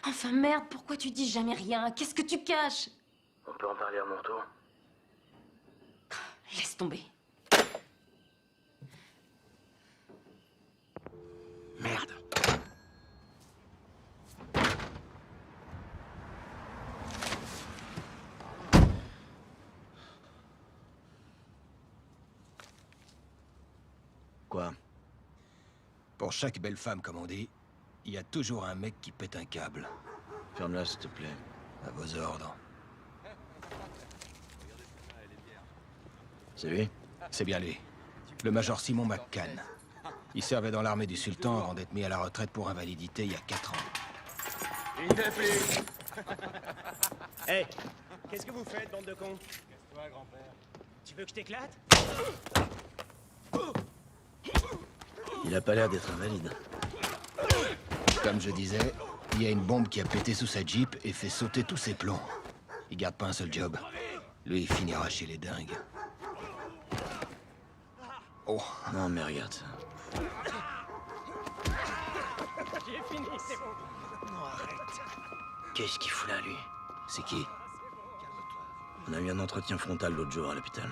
Enfin merde, pourquoi tu dis jamais rien? Qu'est-ce que tu caches? On peut en parler à mon tour? Laisse tomber. Merde. Quoi? Pour chaque belle femme, comme on dit, il y a toujours un mec qui pète un câble. Ferme-la, s'il te plaît. À vos ordres. C'est lui? C'est bien lui. Le major Simon McCann. Il servait dans l'armée du sultan avant d'être mis à la retraite pour invalidité il y a 4 ans. Une de plus. Hé, qu'est-ce que vous faites, bande de cons? Casse-toi, grand-père. Tu veux que je t'éclate? Il a pas l'air d'être invalide. Comme je disais, il y a une bombe qui a pété sous sa Jeep et fait sauter tous ses plombs. Il garde pas un seul job. Lui, il finira chez les dingues. Oh. Non, mais regarde ça. J'ai fini, c'est bon. Non, arrête. Qu'est-ce qu'il fout là, lui? C'est qui? On a eu un entretien frontal l'autre jour à l'hôpital.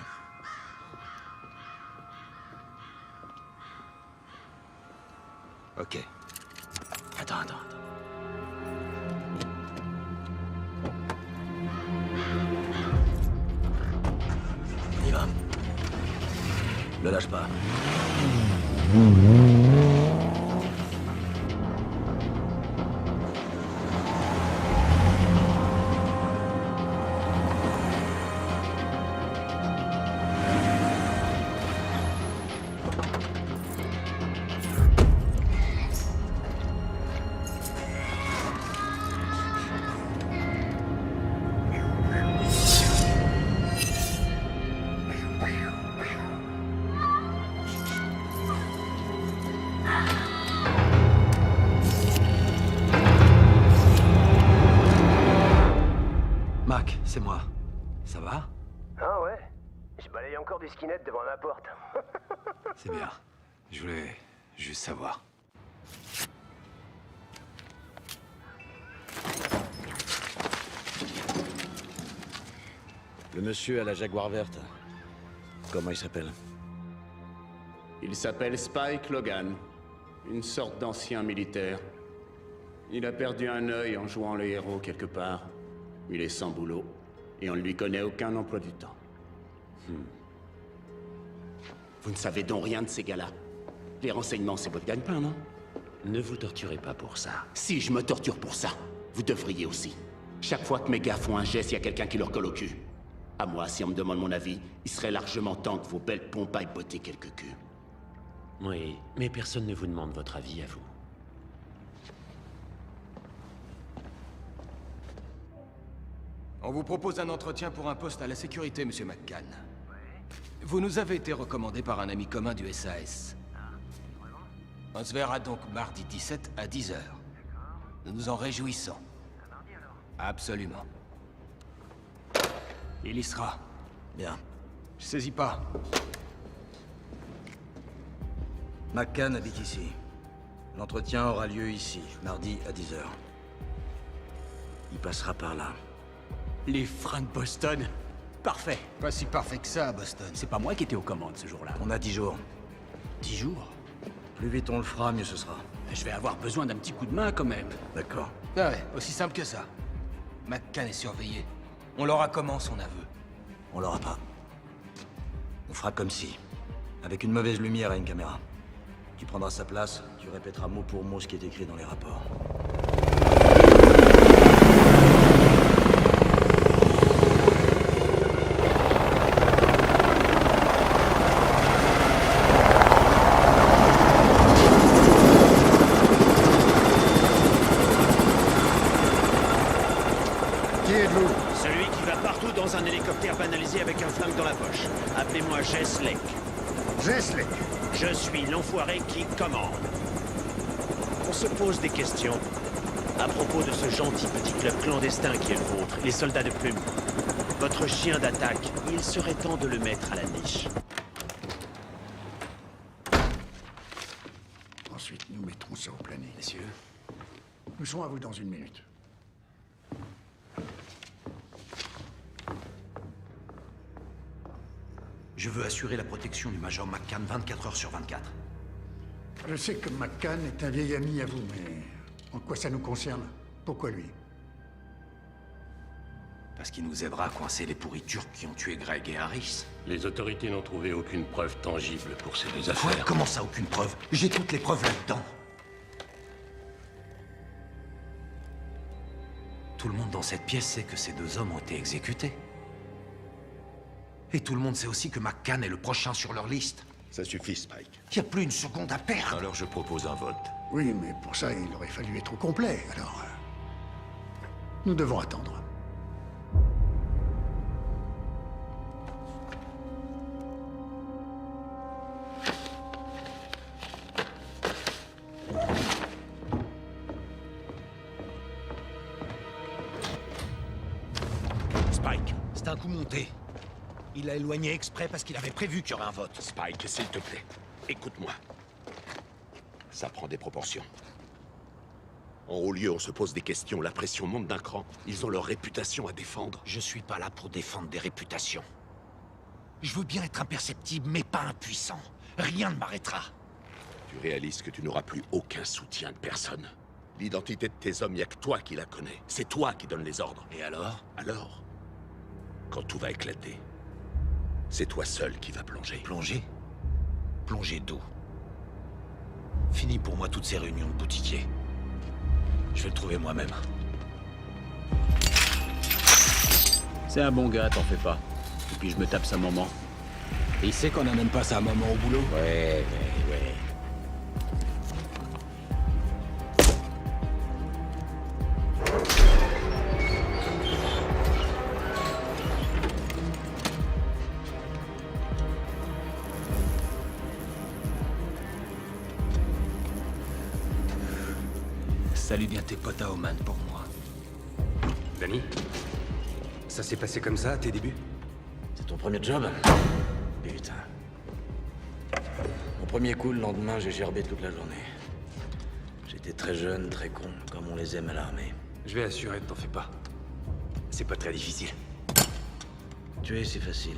Ok. Attends. On y va. Le lâche pas. Mac, c'est moi. Ça va? Ah ouais? Je balaye encore du skinhead devant ma porte. C'est bien. Je voulais juste savoir. Le monsieur à la Jaguar verte. Comment il s'appelle? Il s'appelle Spike Logan. Une sorte d'ancien militaire. Il a perdu un œil en jouant le héros quelque part. Il est sans boulot. Et on ne lui connaît aucun emploi du temps. Vous ne savez donc rien de ces gars-là. Les renseignements, c'est votre gagne-pain, non? Ne vous torturez pas pour ça. Si je me torture pour ça, vous devriez aussi. Chaque fois que mes gars font un geste, il y a quelqu'un qui leur colle au cul. À moi, si on me demande mon avis, il serait largement temps que vos belles pompes aillent botter quelques culs. Oui, mais personne ne vous demande votre avis à vous. On vous propose un entretien pour un poste à la sécurité, Monsieur McCann. Vous nous avez été recommandé par un ami commun du SAS. On se verra donc mardi 17 à 10h. Nous nous en réjouissons. Absolument. Il y sera. Bien. Je saisis pas. McCann habite ici. L'entretien aura lieu ici, mardi à 10h. Il passera par là. Les freins de Boston. Parfait. Pas si parfait que ça, Boston. C'est pas moi qui étais aux commandes ce jour-là. On a 10 jours. 10 jours? Plus vite on le fera, mieux ce sera. Je vais avoir besoin d'un petit coup de main quand même. D'accord. Ah ouais, aussi simple que ça. McCann est surveillé. On l'aura comment, son aveu? On l'aura pas. On fera comme si. Avec une mauvaise lumière et une caméra. Tu prendras sa place, tu répéteras mot pour mot ce qui est écrit dans les rapports. Qui êtes-vous? Celui qui va partout dans un hélicoptère banalisé avec un flingue dans la poche. Appelez-moi Jess Lake. Jess Lake. Je suis l'enfoiré qui commande. On se pose des questions à propos de ce gentil petit club clandestin qui est le vôtre, les soldats de plume. Votre chien d'attaque, il serait temps de le mettre à la niche. Ensuite, nous mettrons ça au planning. Messieurs, Nous serons à vous dans une minute. Je veux assurer la protection du Major McCann 24 heures sur 24. Je sais que McCann est un vieil ami à vous, mais en quoi ça nous concerne? Pourquoi lui? Parce qu'il nous aidera à coincer les pourris turcs qui ont tué Greg et Harris. Les autorités n'ont trouvé aucune preuve tangible pour ces deux Quoi? affaires. Comment ça, aucune preuve? J'ai toutes les preuves là-dedans. Tout le monde dans cette pièce sait que ces deux hommes ont été exécutés. Et tout le monde sait aussi que McCann est le prochain sur leur liste. Ça suffit, Spike. Il n'y a plus une seconde à perdre. Alors je propose un vote. Oui, mais pour ça, il aurait fallu être au complet, alors... nous devons attendre. Spike, c'est un coup monté. Il l'a éloigné exprès parce qu'il avait prévu qu'il y aurait un vote. Spike, s'il te plaît, écoute-moi. Ça prend des proportions. En haut lieu, on se pose des questions, la pression monte d'un cran. Ils ont leur réputation à défendre. Je suis pas là pour défendre des réputations. Je veux bien être imperceptible, mais pas impuissant. Rien ne m'arrêtera. Tu réalises que tu n'auras plus aucun soutien de personne. L'identité de tes hommes, il n'y a que toi qui la connais. C'est toi qui donnes les ordres. Et alors? Alors, quand tout va éclater, c'est toi seul qui va plonger. Plonger? Plonger d'où? Fini pour moi toutes ces réunions de boutiquiers. Je vais le trouver moi-même. C'est un bon gars, t'en fais pas. Et puis je me tape sa maman. Et il sait qu'on n'amène pas sa maman au boulot. Ouais. Salut bien tes potes à Oman pour moi. Danny, ça s'est passé comme ça à tes débuts? C'est ton premier job? Putain. Mon premier coup, le lendemain, j'ai gerbé toute la journée. J'étais très jeune, très con, comme on les aime à l'armée. Je vais assurer, t'en fais pas. C'est pas très difficile. tuer, c'est facile.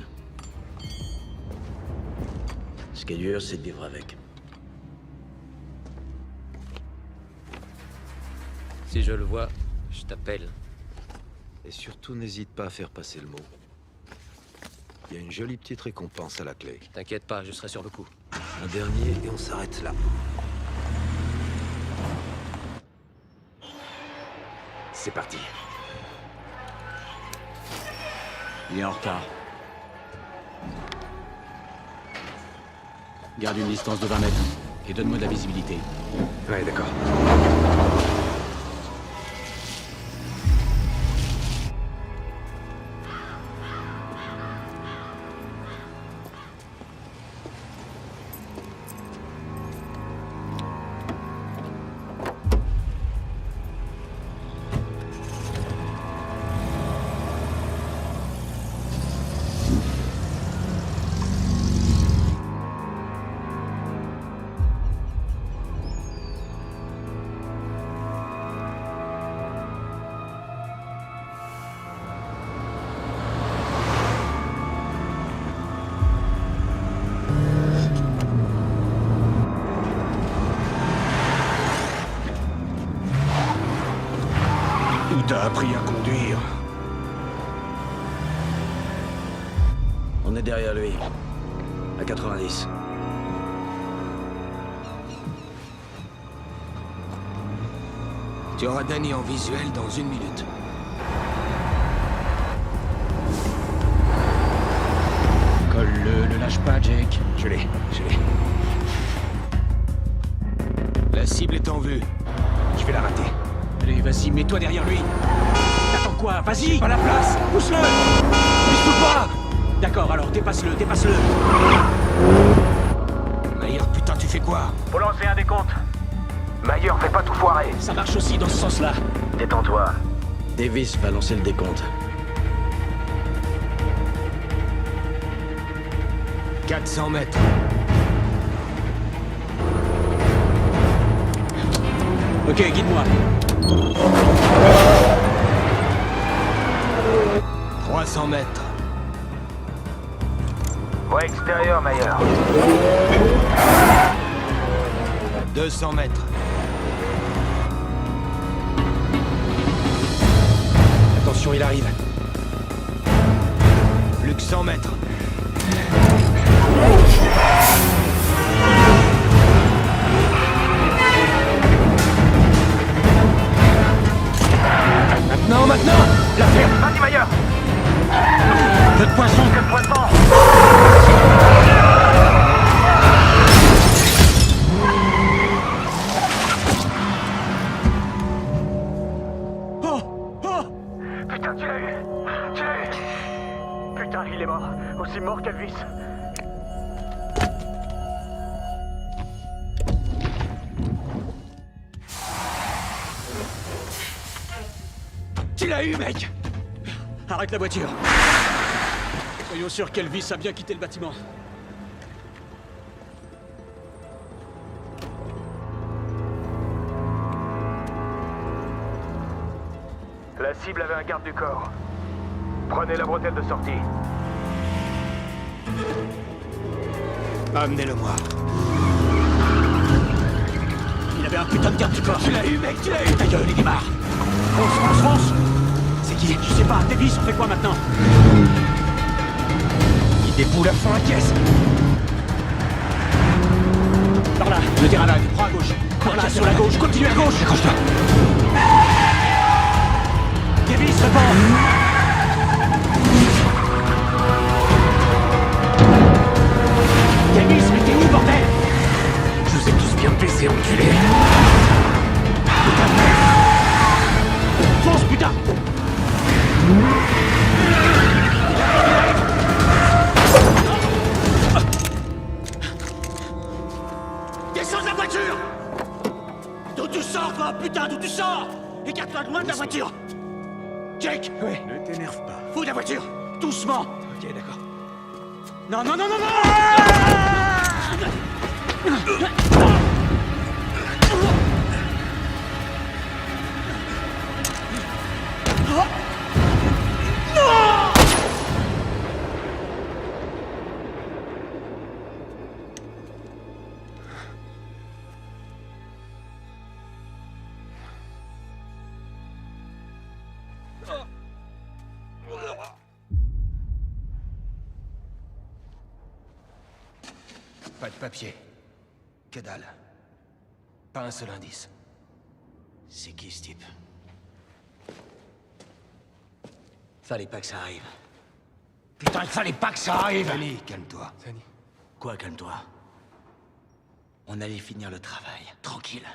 Ce qui est dur, c'est de vivre avec. Si je le vois, je t'appelle. Et surtout, n'hésite pas à faire passer le mot. Il y a une jolie petite récompense à la clé. T'inquiète pas, je serai sur le coup. Un dernier et on s'arrête là. C'est parti. Il est en retard. Garde une distance de 20 mètres et donne-moi de la visibilité. Ouais, d'accord. Où t'as appris à conduire? On est derrière lui. À 90. Tu auras Danny en visuel dans 1 minute. Colle-le, ne lâche pas, Jake. Je l'ai. La cible est en vue. Je vais la rater. Allez, vas-y, mets-toi derrière lui. T'attends quoi? Vas-y. Pas la place. Pousse-le. Pousse pas. D'accord, alors dépasse-le. Mayer, putain, tu fais quoi? Faut lancer un décompte. Mayer, fais pas tout foirer. Ça marche aussi dans ce sens-là. Détends-toi. Davis va lancer le décompte. 400 mètres. Ok, guide-moi. 300 mètres. Voie extérieure, Mayer. 200 mètres. Attention, il arrive. Plus que 100 mètres. Maintenant la ferme. Vas-y, Mayer. Peu de poisson. Que de poisson. Putain, tu l'as eu. Putain, il est mort. Aussi mort qu'Elvis. Tu l'as eu, mec. Arrête la voiture. Soyons sûrs qu'Elvis a bien quitté le bâtiment. La cible avait un garde du corps. Prenez la bretelle de sortie. Amenez-le-moi. Il avait un putain de garde du corps. Tu l'as eu, mec, tu l'as eu. Ta gueule, il démarre. Fonce. C'est qui? Je sais pas. Davis, on fait quoi maintenant? Il déboule à fond la caisse. Par là, le terrain là, prends à gauche. Par là, sur la gauche, continue à gauche. Accroche-toi. Davis, réponds. Davis, mais t'es où, bordel? Je vous ai tous bien baisés, enculés. Putain de merde. Fonce, putain. Descends de la voiture. D'où tu sors, toi, putain, d'où tu sors? Écarte-toi de loin de la voiture. Jake. Oui. Ne t'énerve pas. Fous de la voiture. Doucement. Ok, d'accord. Non. Pas de papier. Que dalle. Pas un seul indice. C'est qui ce type? Fallait pas que ça arrive. Putain, il fallait pas que ça arrive! Danny, calme-toi. Quoi, calme-toi? On allait finir le travail. Tranquille.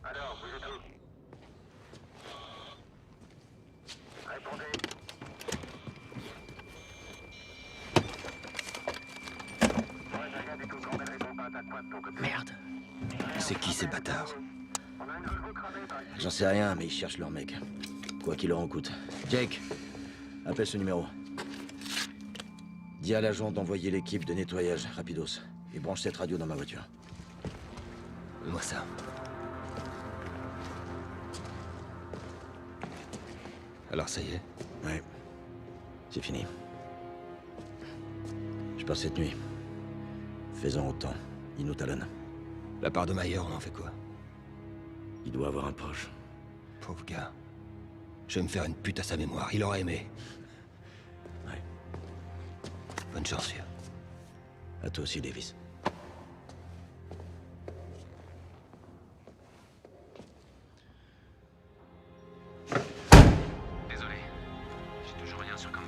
Alors, vous êtes où? Répondez. Merde. C'est qui ces bâtards? J'en sais rien, mais ils cherchent leur mec. Quoi qu'il leur en coûte. Jake, appelle ce numéro. Dis à l'agent d'envoyer l'équipe de nettoyage, rapidos. Et branche cette radio dans ma voiture. Moi ça. Alors ça y est? Ouais. C'est fini. Je pars cette nuit. Fais-en autant. Il nous talonne. La part de Mayer, on en fait quoi? Il doit avoir un proche. Pauvre gars. Je vais me faire une pute à sa mémoire. Il aurait aimé. Ouais. Bonne chance, vieux. À toi aussi, Davis. Désolé. J'ai toujours rien sur Campbell.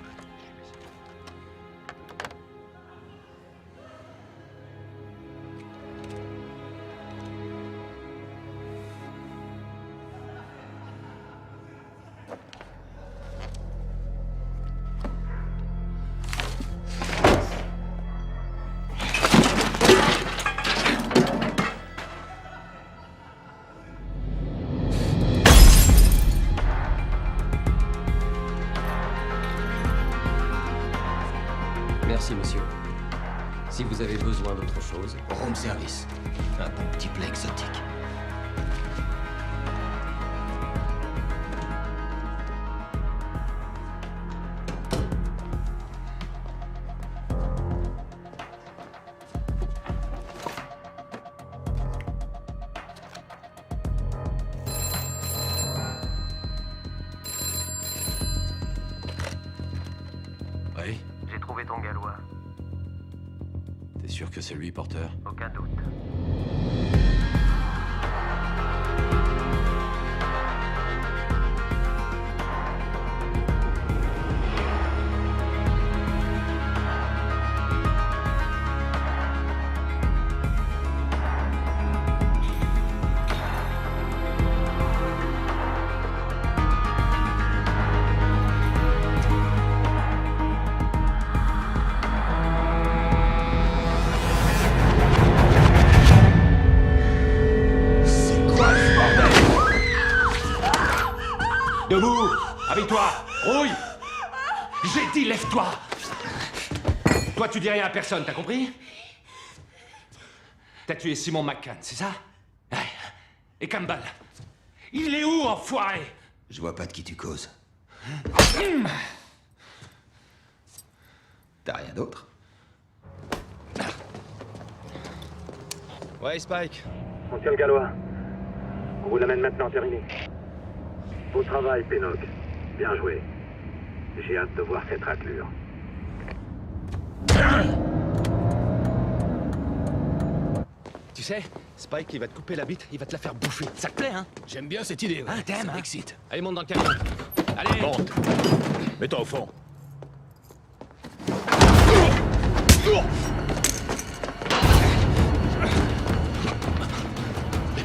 Merci, monsieur. Si vous avez besoin d'autre chose... Room service. Un bon petit plat exotique. Oui? J'ai trouvé ton gallois. T'es sûr que c'est lui, Porter? Aucun doute. Debout! Avec-toi! Rouille! J'ai dit lève-toi! Toi, tu dis rien à personne, t'as compris? T'as tué Simon McCann, c'est ça? Ouais. Et Campbell? Il est où, enfoiré? Je vois pas de qui tu causes. T'as rien d'autre? Ouais, Spike. Monsieur le gallois, on vous l'amène maintenant terminé. Beau travail, Pennock. Bien joué. J'ai hâte de voir cette raclure. Tu sais, Spike, il va te couper la bite, il va te la faire bouffer. Ça te plaît, hein? J'aime bien cette idée, ouais. Ah, t'aimes, Ça hein? m'excite. Allez, monte dans le camion. Allez! Monte. Mets-toi au fond.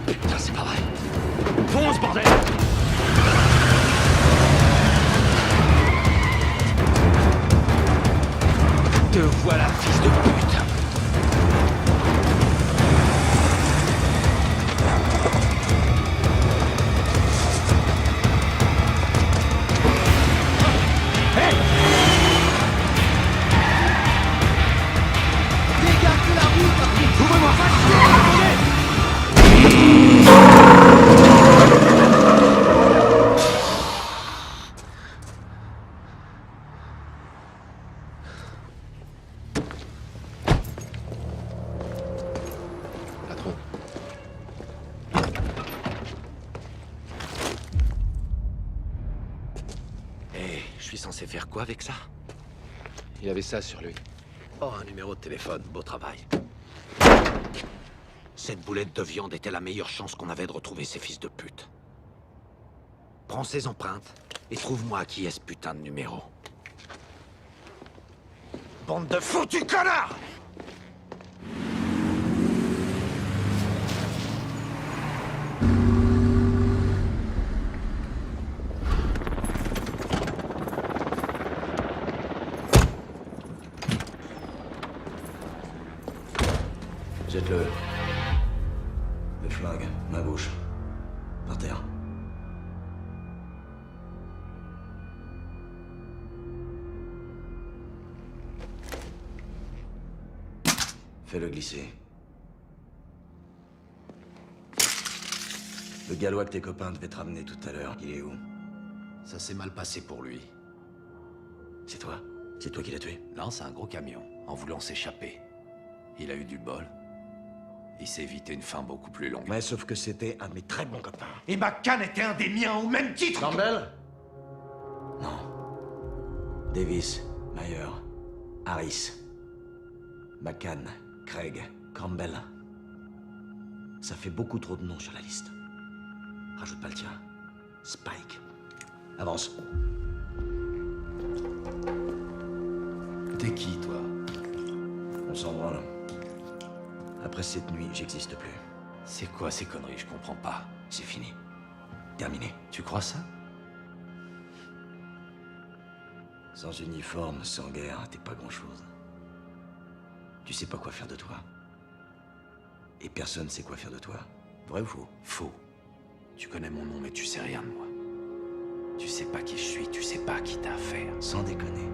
Putain, c'est pas vrai. Fonce, bordel! Te voilà, fils de pute! suis censé faire quoi avec ça? Il avait ça sur lui. Oh, un numéro de téléphone, beau travail. Cette boulette de viande était la meilleure chance qu'on avait de retrouver ces fils de pute. Prends ces empreintes et trouve-moi qui est ce putain de numéro. Bande de foutus connards! Jette-le. Le flingue, ma bouche. Par terre. Fais-le glisser. Le gallois que tes copains devaient te ramener tout à l'heure, il est où? Ça s'est mal passé pour lui. C'est toi? C'est toi qui l'as tué? Non, c'est un gros camion, en voulant s'échapper. Il a eu du bol. Il s'est évité une fin beaucoup plus longue. Mais sauf que c'était un de mes très bons copains. Et McCann était un des miens au même titre. Campbell? Non. Davis, Meyer, Harris, McCann, Craig, Campbell. Ça fait beaucoup trop de noms sur la liste. Rajoute pas le tien. Spike. Avance. T'es qui, toi? On s'en branle. Après cette nuit, j'existe plus. C'est quoi ces conneries? Je comprends pas. C'est fini. Terminé. Tu crois ça? Sans uniforme, sans guerre, t'es pas grand-chose. Tu sais pas quoi faire de toi. Et personne sait quoi faire de toi. Vrai ou faux? Faux. Tu connais mon nom, mais tu sais rien de moi. Tu sais pas qui je suis, tu sais pas à qui t'as affaire. Sans déconner.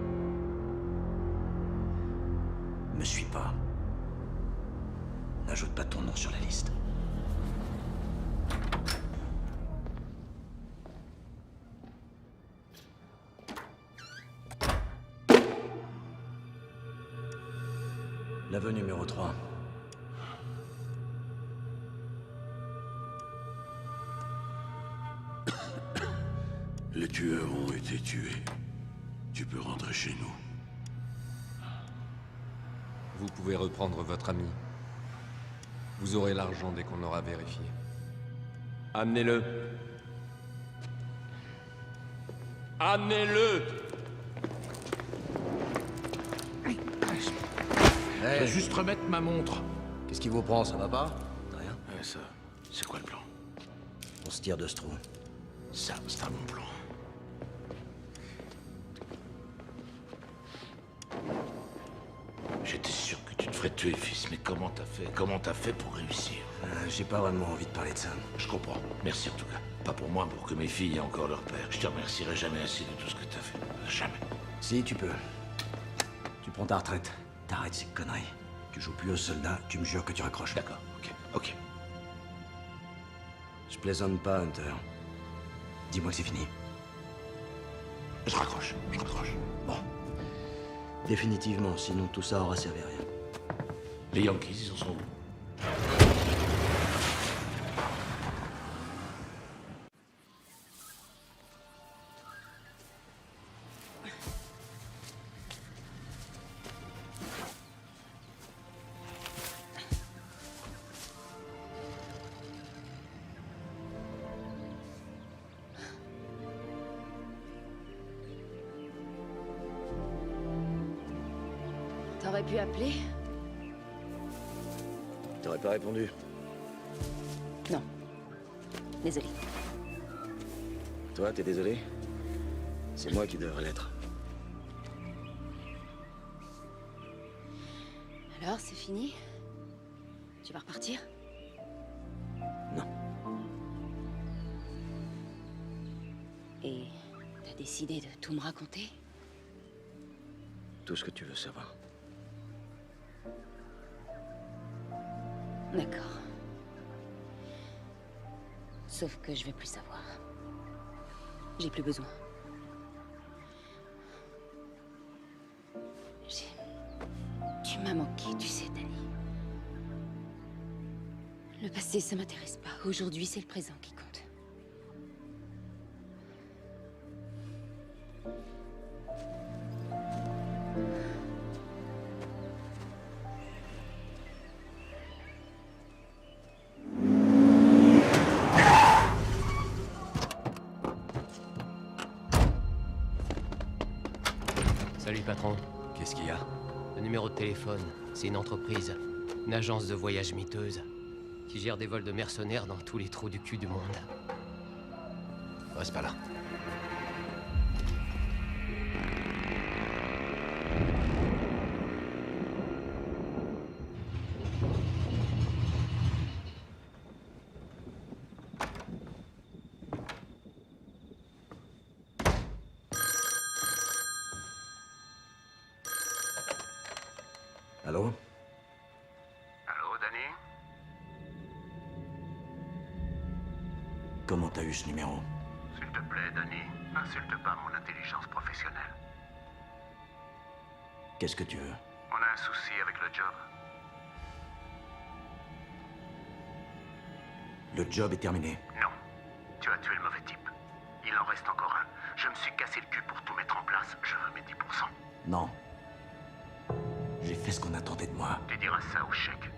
Me suis pas. N'ajoute pas ton nom sur la liste. L'aveu numéro 3. Les tueurs ont été tués. Tu peux rentrer chez nous. Vous pouvez reprendre votre ami. Vous aurez l'argent dès qu'on aura vérifié. Amenez-le. Amenez-le! Je vais juste remettre ma montre. Qu'est-ce qui vous prend, ça va pas? Rien. Ouais, ça, c'est quoi le plan? On se tire de ce trou. Ça, c'est un bon plan. J'étais sûr que tu te ferais tuer, fils, mais comment t'as fait? Comment t'as fait pour réussir? J'ai pas vraiment envie de parler de ça. Je comprends. Merci en tout cas. Pas pour moi, pour que mes filles aient encore leur père. Je te remercierai jamais assez de tout ce que t'as fait. Jamais. Si, tu peux. Tu prends ta retraite. T'arrêtes ces conneries. Tu joues plus au soldat, tu me jures que tu raccroches. D'accord, ok. Je plaisante pas, Hunter. Dis-moi que c'est fini. Je raccroche. Bon. Définitivement, sinon tout ça aura servi à rien. Les Yankees, ils en sont où? T'aurais pu appeler? T'aurais pas répondu. Non. Désolé. Toi, t'es désolé? C'est moi qui devrais l'être. Alors, c'est fini? Tu vas repartir? Non. Et t'as décidé de tout me raconter? Tout ce que tu veux savoir. D'accord. Sauf que je vais plus savoir. J'ai plus besoin. Tu m'as manqué, tu sais, Danny. Le passé, ça m'intéresse pas. Aujourd'hui, c'est le présent qui compte. Salut, patron. Qu'est-ce qu'il y a? Le numéro de téléphone, c'est une entreprise. Une agence de voyage miteuse. Qui gère des vols de mercenaires dans tous les trous du cul du monde. Reste pas là. Allô? Allô, Danny? Comment t'as eu ce numéro? S'il te plaît, Danny, n'insulte pas mon intelligence professionnelle. Qu'est-ce que tu veux? On a un souci avec le job. Le job est terminé. Non. Tu as tué le mauvais type. Il en reste encore un. Je me suis cassé le cul pour tout mettre en place. Je veux mes 10%. Non. J'ai fait ce qu'on attendait de moi. Tu diras ça au chèque.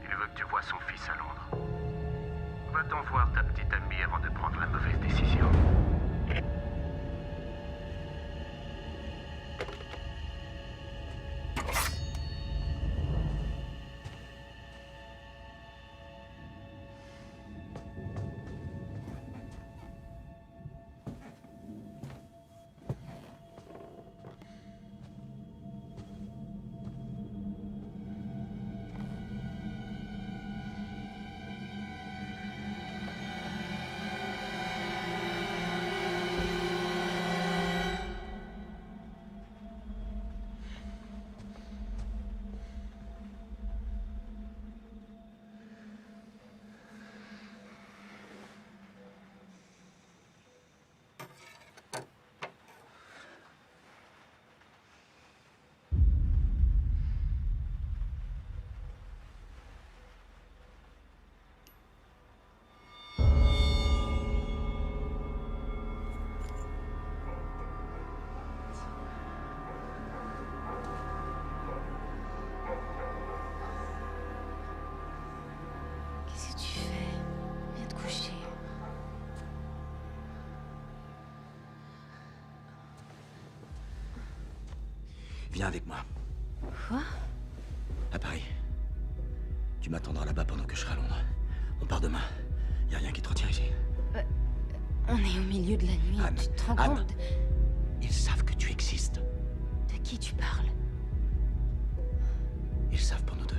Il veut que tu vois son fils à Londres. Va-t'en voir ta petite amie avant de prendre la mauvaise décision. Qu'est-ce que tu fais? Viens te coucher. Viens avec moi. Quoi? À Paris. Tu m'attendras là-bas pendant que je serai à Londres. On part demain. Y a rien qui te retient ici. On est au milieu de la nuit, Anne, tu te rends Anne. compte? Ils savent que tu existes. De qui tu parles? Ils savent pour nous deux.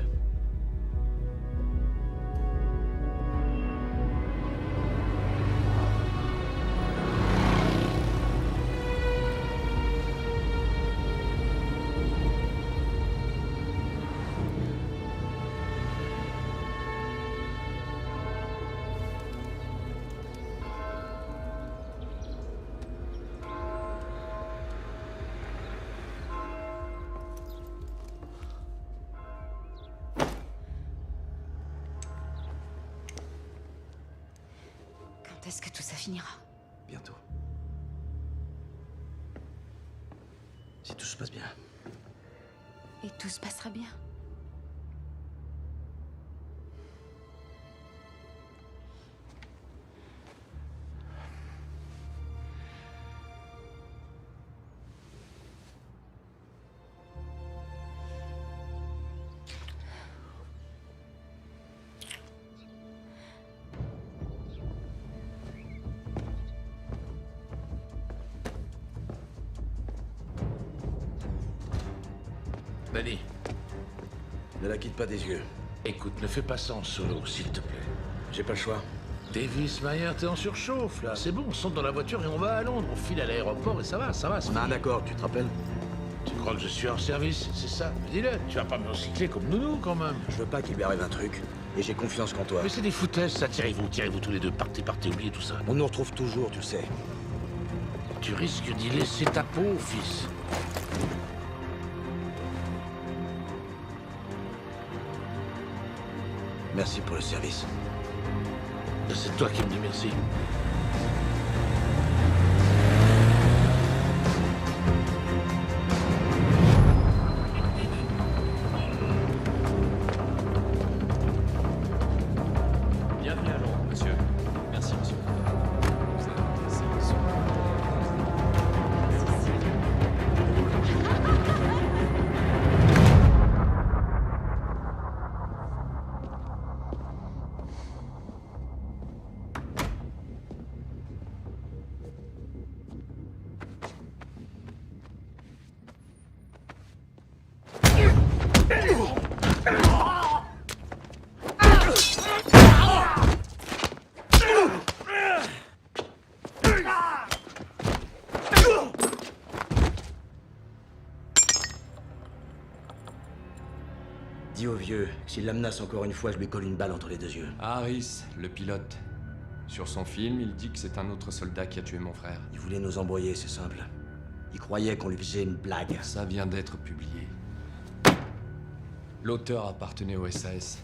Quand est-ce que tout ça finira? Bientôt. Si tout se passe bien. Et tout se passera bien. Danny, Ne la quitte pas des yeux. écoute, ne fais pas ça en solo, s'il te plaît. J'ai pas le choix. Davis, Mayer, t'es en surchauffe, là. C'est bon, on saute dans la voiture et on va à Londres. On file à l'aéroport et ça va, c'est On a un fini. accord, tu te rappelles? Tu crois que je suis hors service, c'est ça? Dis-le, tu vas pas me recycler comme nounou, quand même. Je veux pas qu'il lui arrive un truc. Et j'ai confiance qu'en toi. Mais c'est des foutaises, ça. Tirez-vous tous les deux. Partez, oubliez tout ça. On nous retrouve toujours, tu sais. Tu risques d'y laisser ta peau, fils. Merci pour le service. C'est toi qui me dis merci. Bienvenue à Londres, monsieur. Merci, monsieur. Vous avez laissé le son. dit au vieux que s'il la menace encore une fois, je lui colle une balle entre les deux yeux. Harris, le pilote. Sur son film, il dit que c'est un autre soldat qui a tué mon frère. Il voulait nous embrouiller, c'est simple. Il croyait qu'on lui faisait une blague. Ça vient d'être publié. L'auteur appartenait au SAS.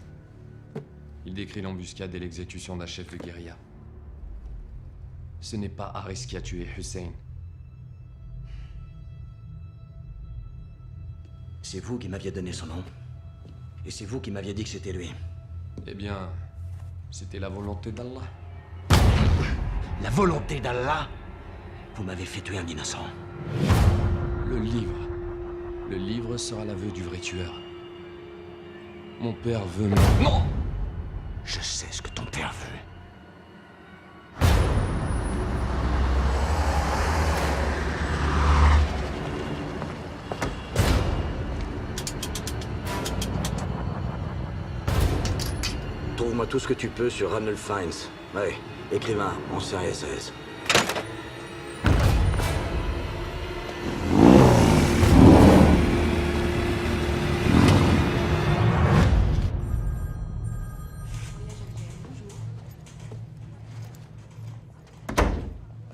Il décrit l'embuscade et l'exécution d'un chef de guérilla. Ce n'est pas Harris qui a tué Hussein. C'est vous qui m'aviez donné son nom. Et c'est vous qui m'aviez dit que c'était lui. Eh bien, c'était la volonté d'Allah. La volonté d'Allah? Vous m'avez fait tuer un innocent. Le livre. Le livre sera l'aveu du vrai tueur. Mon père veut me... Non! Je sais ce que ton père veut. Trouve-moi tout ce que tu peux sur Ranulph Fiennes. Ouais, écrivain, ancien SAS.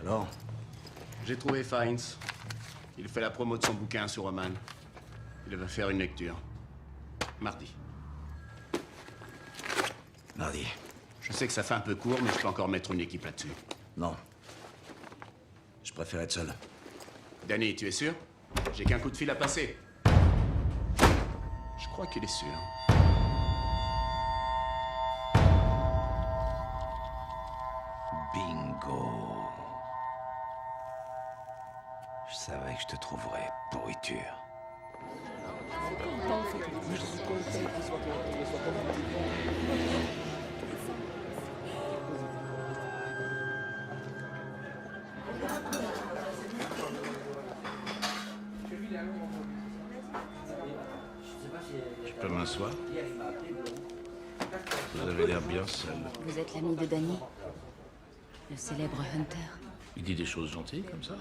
Alors? J'ai trouvé Fiennes. Il fait la promo de son bouquin sur Roman. Il va faire une lecture. Mardi. Mardi. Je sais que ça fait un peu court, mais je peux encore mettre une équipe là-dessus. Non. Je préfère être seul. Danny, tu es sûr? J'ai qu'un coup de fil à passer. Je crois qu'il est sûr. Bingo. Je savais que je te trouverais, pourriture. Je peux m'asseoir? Vous avez l'air bien seul. Vous êtes l'ami de Danny? Le célèbre Hunter? Il dit des choses gentilles comme ça?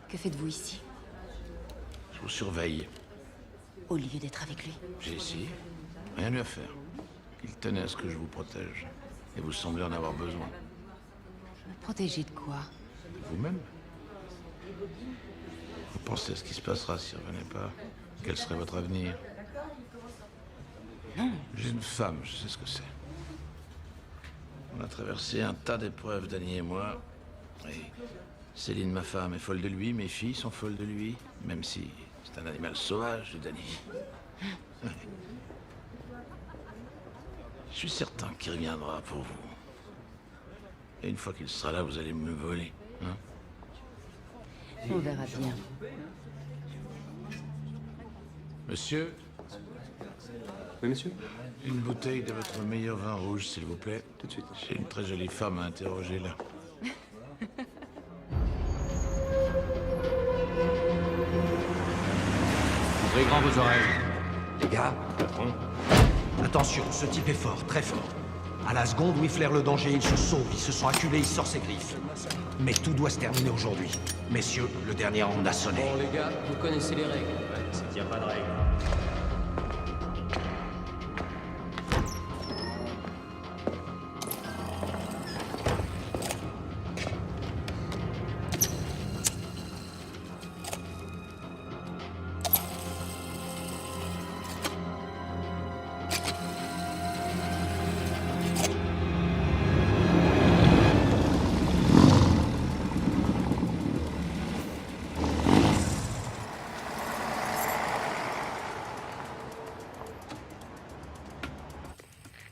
Que faites-vous ici? Je vous surveille. Au lieu d'être avec lui? J'ai ici rien eu à faire. Il tenait à ce que je vous protège. Et vous semblez en avoir besoin. Me protéger de quoi? Vous-même? Vous pensez à ce qui se passera s'il ne revenait pas? Quel serait votre avenir? Non. J'ai une femme, je sais ce que c'est. On a traversé un tas d'épreuves, Danny et moi. Et Céline, ma femme, est folle de lui, mes filles sont folles de lui, même si c'est un animal sauvage, le Danny. Je suis certain qu'il reviendra pour vous. Et une fois qu'il sera là, vous allez me voler, hein? On verra bien. Monsieur? Oui, monsieur? Une bouteille de votre meilleur vin rouge, s'il vous plaît. Tout de suite. J'ai une très jolie femme à interroger, là. Ouvrez grand vos oreilles. Les gars, patron. Attention, ce type est fort, très fort. À la seconde où il flaire le danger, il se sauve, il se sent acculé, il sort ses griffes. Mais tout doit se terminer aujourd'hui. Messieurs, le dernier round a sonné. Bon, les gars, vous connaissez les règles. C'est qu'il n'y a pas de règle.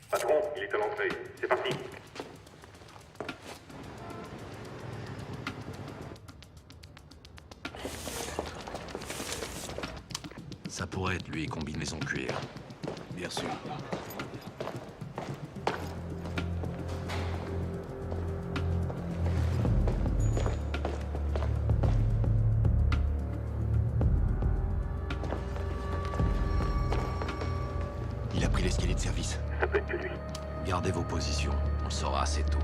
Patron, il est à l'entrée. C'est parti. Ça pourrait être lui, combinaison cuir. Bien sûr. Il a pris l'escalier de service. Ça peut être que lui. Gardez vos positions, on le saura assez tôt.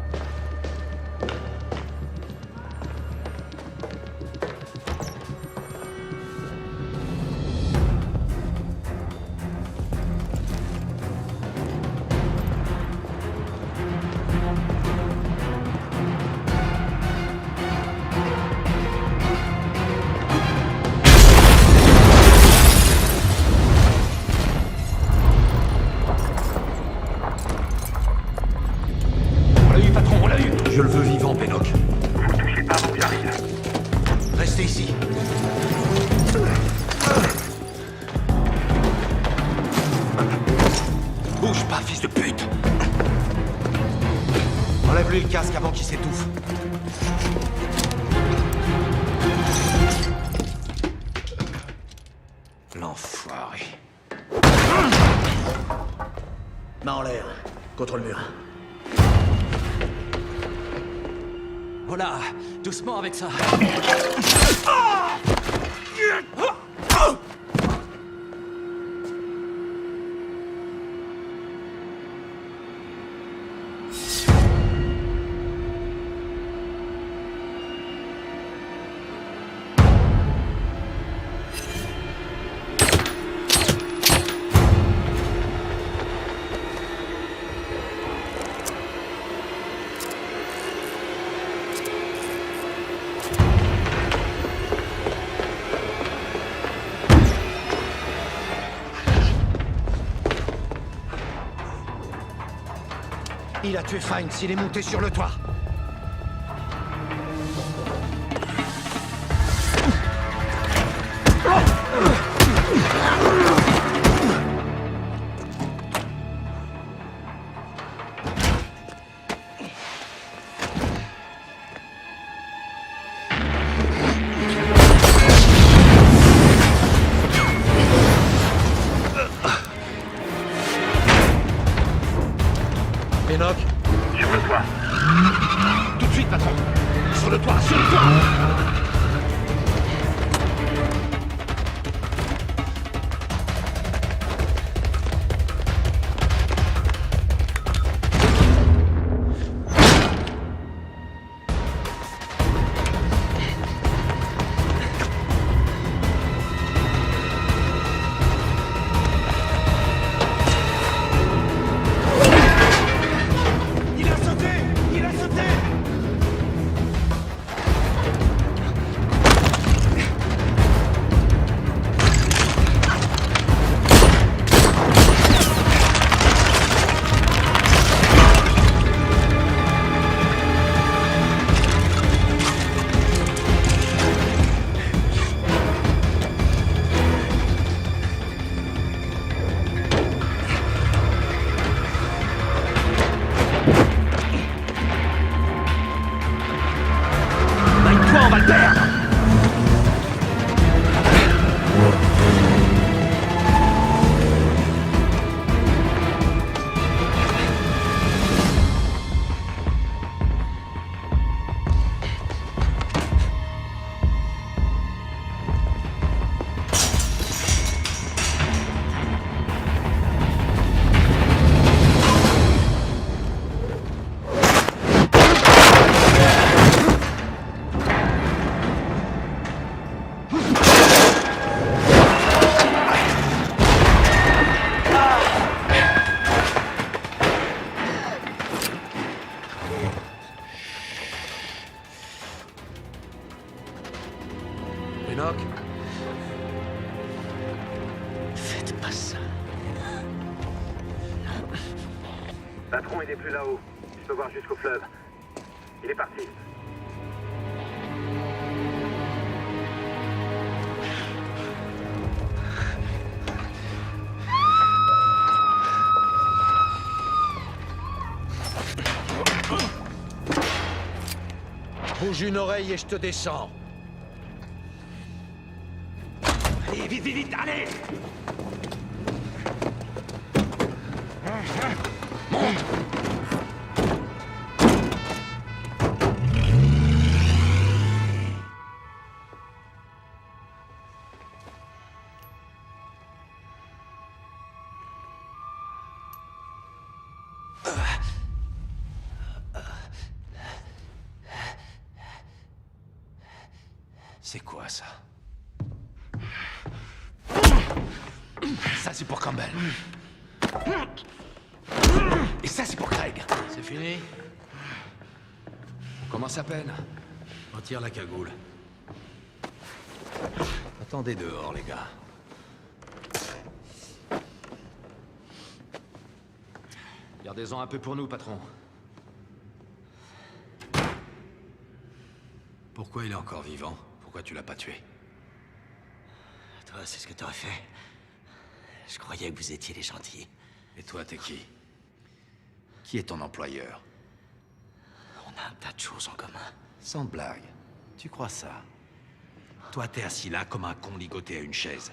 rester ici. Bouge pas, fils de pute! Enlève-lui le casque avant qu'il s'étouffe. L'enfoiré. Main en l'air, contre le mur. Voilà, doucement avec ça. Il a tué Fiennes, il est monté sur le toit. Enoch? Sur le toit. Tout de suite, patron. Sur le toit, sur le toit. On va le perdre. Enoch? Faites pas ça. Patron, il est plus là-haut. Je peux voir jusqu'au fleuve. Il est parti. Bouge une oreille et je te descends. Allez, vite, vite, vite, allez! Monte! C'est quoi ça? Ça c'est pour Campbell. Et ça c'est pour Craig. C'est fini? On commence à peine. Retire la cagoule. Attendez dehors, les gars. Gardez-en un peu pour nous, patron. Pourquoi il est encore vivant? Pour Pourquoi tu l'as pas tué? Toi, c'est ce que t'aurais fait. Je croyais que vous étiez les gentils. Et toi, t'es qui? Qui est ton employeur? On a un tas de choses en commun. Sans blague. Tu crois ça? Toi, t'es assis là comme un con ligoté à une chaise.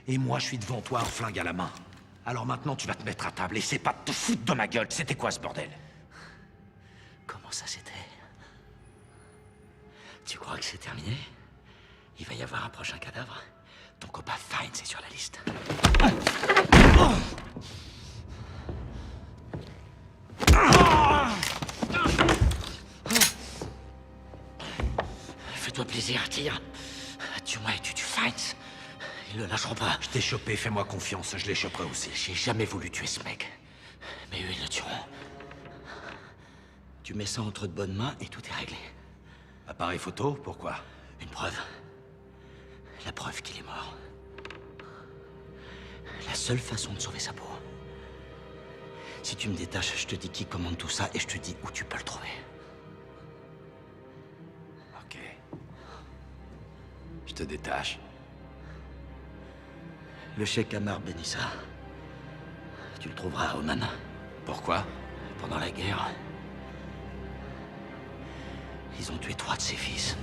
Et moi, je suis devant toi, un flingue à la main. Alors maintenant, tu vas te mettre à table. Essaie pas de te foutre de ma gueule. C'était quoi, ce bordel? Comment ça, c'était? Tu crois que c'est terminé? Il va y avoir un prochain cadavre. Ton copain Fine, c'est sur la liste. Fais-toi plaisir, tire. Tue-moi et tu Fines. Ils le lâcheront pas. Je t'ai chopé, fais-moi confiance, je les choperai aussi. J'ai jamais voulu tuer ce mec. Mais eux, ils le tueront. Tu mets ça entre de bonnes mains et tout est réglé. Appareil photo, pourquoi? Une preuve. La preuve qu'il est mort. La seule façon de sauver sa peau. Si tu me détaches, je te dis qui commande tout ça et je te dis où tu peux le trouver. Ok. Je te détache. Le cheikh Ammar Benissa. Tu le trouveras à Oman. Pourquoi? Pendant la guerre, ils ont tué 3 de ses fils.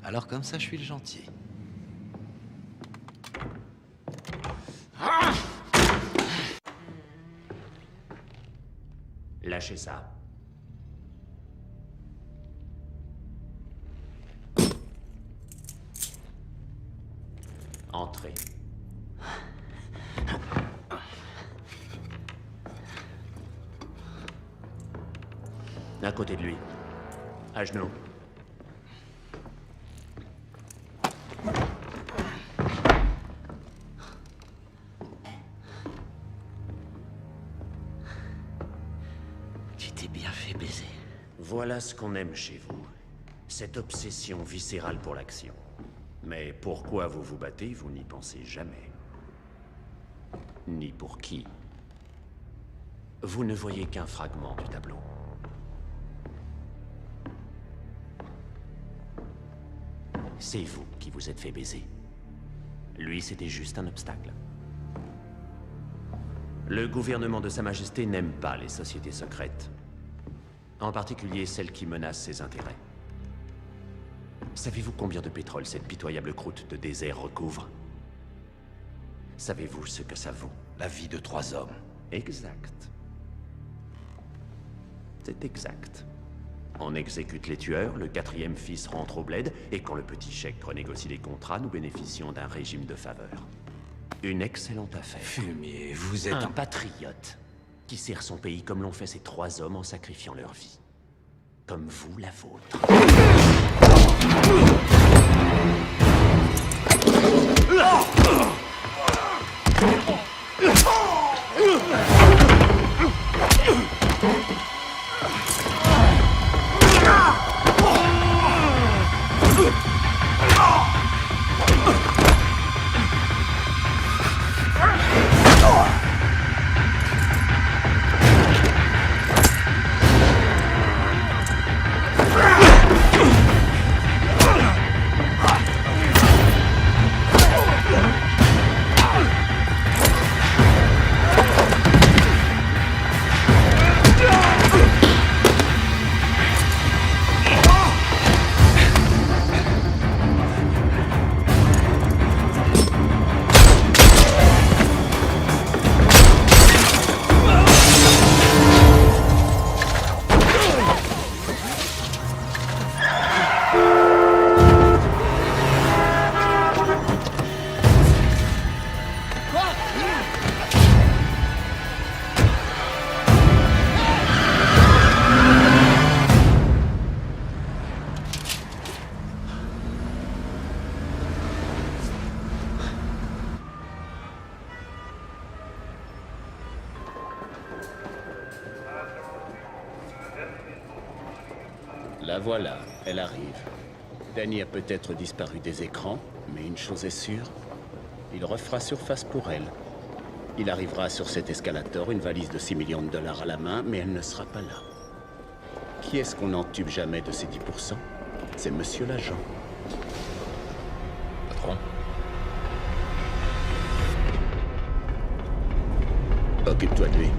Alors comme ça, je suis le gentil. Lâchez ça. Entrez. À côté de lui. À genoux. Tu t'es bien fait baiser. Voilà ce qu'on aime chez vous. Cette obsession viscérale pour l'action. Mais pourquoi vous vous battez, vous n'y pensez jamais. Ni pour qui. Vous ne voyez qu'un fragment du tableau. C'est vous qui vous êtes fait baiser. Lui, c'était juste un obstacle. Le gouvernement de Sa Majesté n'aime pas les sociétés secrètes. En particulier celles qui menacent ses intérêts. Savez-vous combien de pétrole cette pitoyable croûte de désert recouvre? Savez-vous ce que ça vaut? La vie de 3 hommes. Exact. C'est exact. On exécute les tueurs, le 4e fils rentre au bled, et quand le petit cheikh renégocie les contrats, nous bénéficions d'un régime de faveur. Une excellente affaire. Fumier, vous êtes un patriote qui sert son pays comme l'ont fait ces 3 hommes en sacrifiant leur vie. Comme vous, la vôtre. La voilà, elle arrive. Danny a peut-être disparu des écrans, mais une chose est sûre, il refera surface pour elle. Il arrivera sur cet escalator, une valise de 6 millions de dollars à la main, mais elle ne sera pas là. Qui est-ce qu'on n'entube jamais de ces 10%? C'est Monsieur l'agent. Patron? Occupe-toi de lui.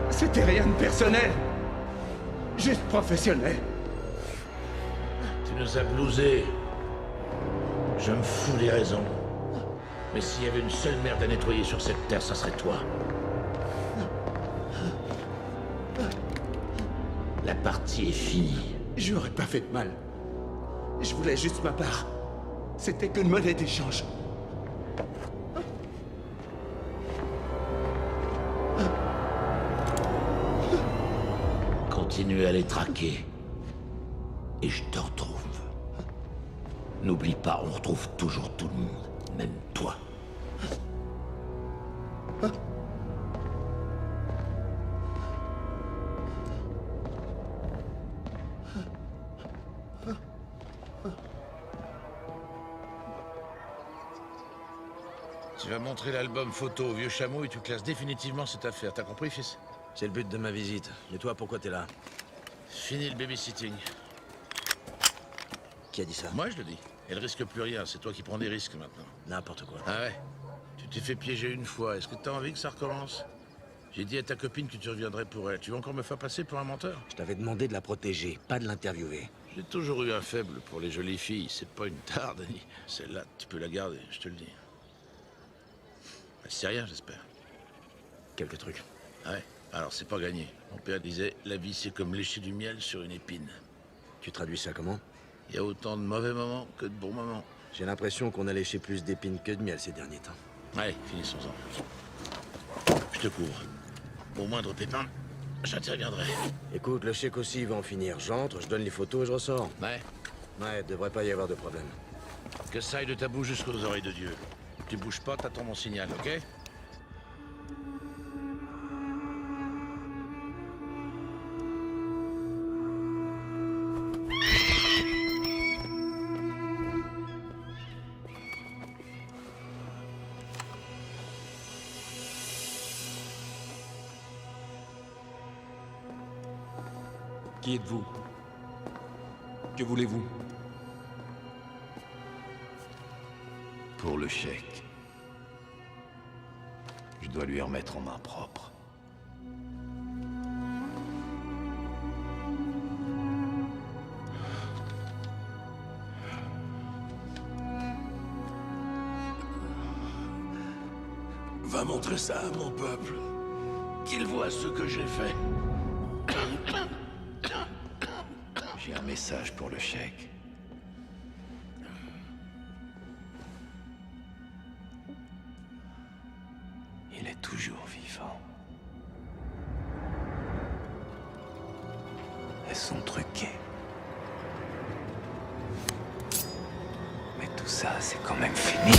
C'était rien de personnel. Juste professionnel. Tu nous as blousés. Je me fous des raisons. Mais s'il y avait une seule merde à nettoyer sur cette terre, ça serait toi. La partie est finie. J'aurais pas fait de mal. Je voulais juste ma part. C'était qu'une monnaie d'échange. Continue à les traquer. Et je te retrouve. N'oublie pas, on retrouve toujours tout le monde. Même toi. Tu vas montrer l'album photo au vieux chameau et tu classes définitivement cette affaire. T'as compris, fils? C'est le but de ma visite. Et toi, pourquoi t'es là? Fini le babysitting. Qui a dit ça? Moi, je le dis. Elle risque plus rien. C'est toi qui prends des risques maintenant. N'importe quoi. Ah ouais? Tu t'es fait piéger une fois. Est-ce que t'as envie que ça recommence? J'ai dit à ta copine que tu reviendrais pour elle. Tu veux encore me faire passer pour un menteur? Je t'avais demandé de la protéger, pas de l'interviewer. J'ai toujours eu un faible pour les jolies filles. C'est pas une tare, Danny. Celle-là, tu peux la garder, je te le dis. C'est rien, j'espère. Quelques trucs. Ouais, alors c'est pas gagné. Mon père disait, la vie c'est comme lécher du miel sur une épine. Tu traduis ça comment? Il y a autant de mauvais moments que de bons moments. J'ai l'impression qu'on a léché plus d'épines que de miel ces derniers temps. Allez, finissons-en. Je te couvre. Au moindre pépin, j'interviendrai. Écoute, le chèque aussi va en finir. J'entre, je donne les photos et je ressors. Ouais. Ouais, devrait pas y avoir de problème. Que ça aille de ta bouche jusqu'aux oreilles de Dieu. Tu bouges pas, t'attends mon signal, ok? Qui êtes-vous? Que voulez-vous? Pour le chèque. Je dois lui remettre en main propre. Va montrer ça à mon peuple. Qu'il voit ce que j'ai fait. J'ai un message pour le chèque. Il est toujours vivant. Elles sont truquées. Mais tout ça, c'est quand même fini.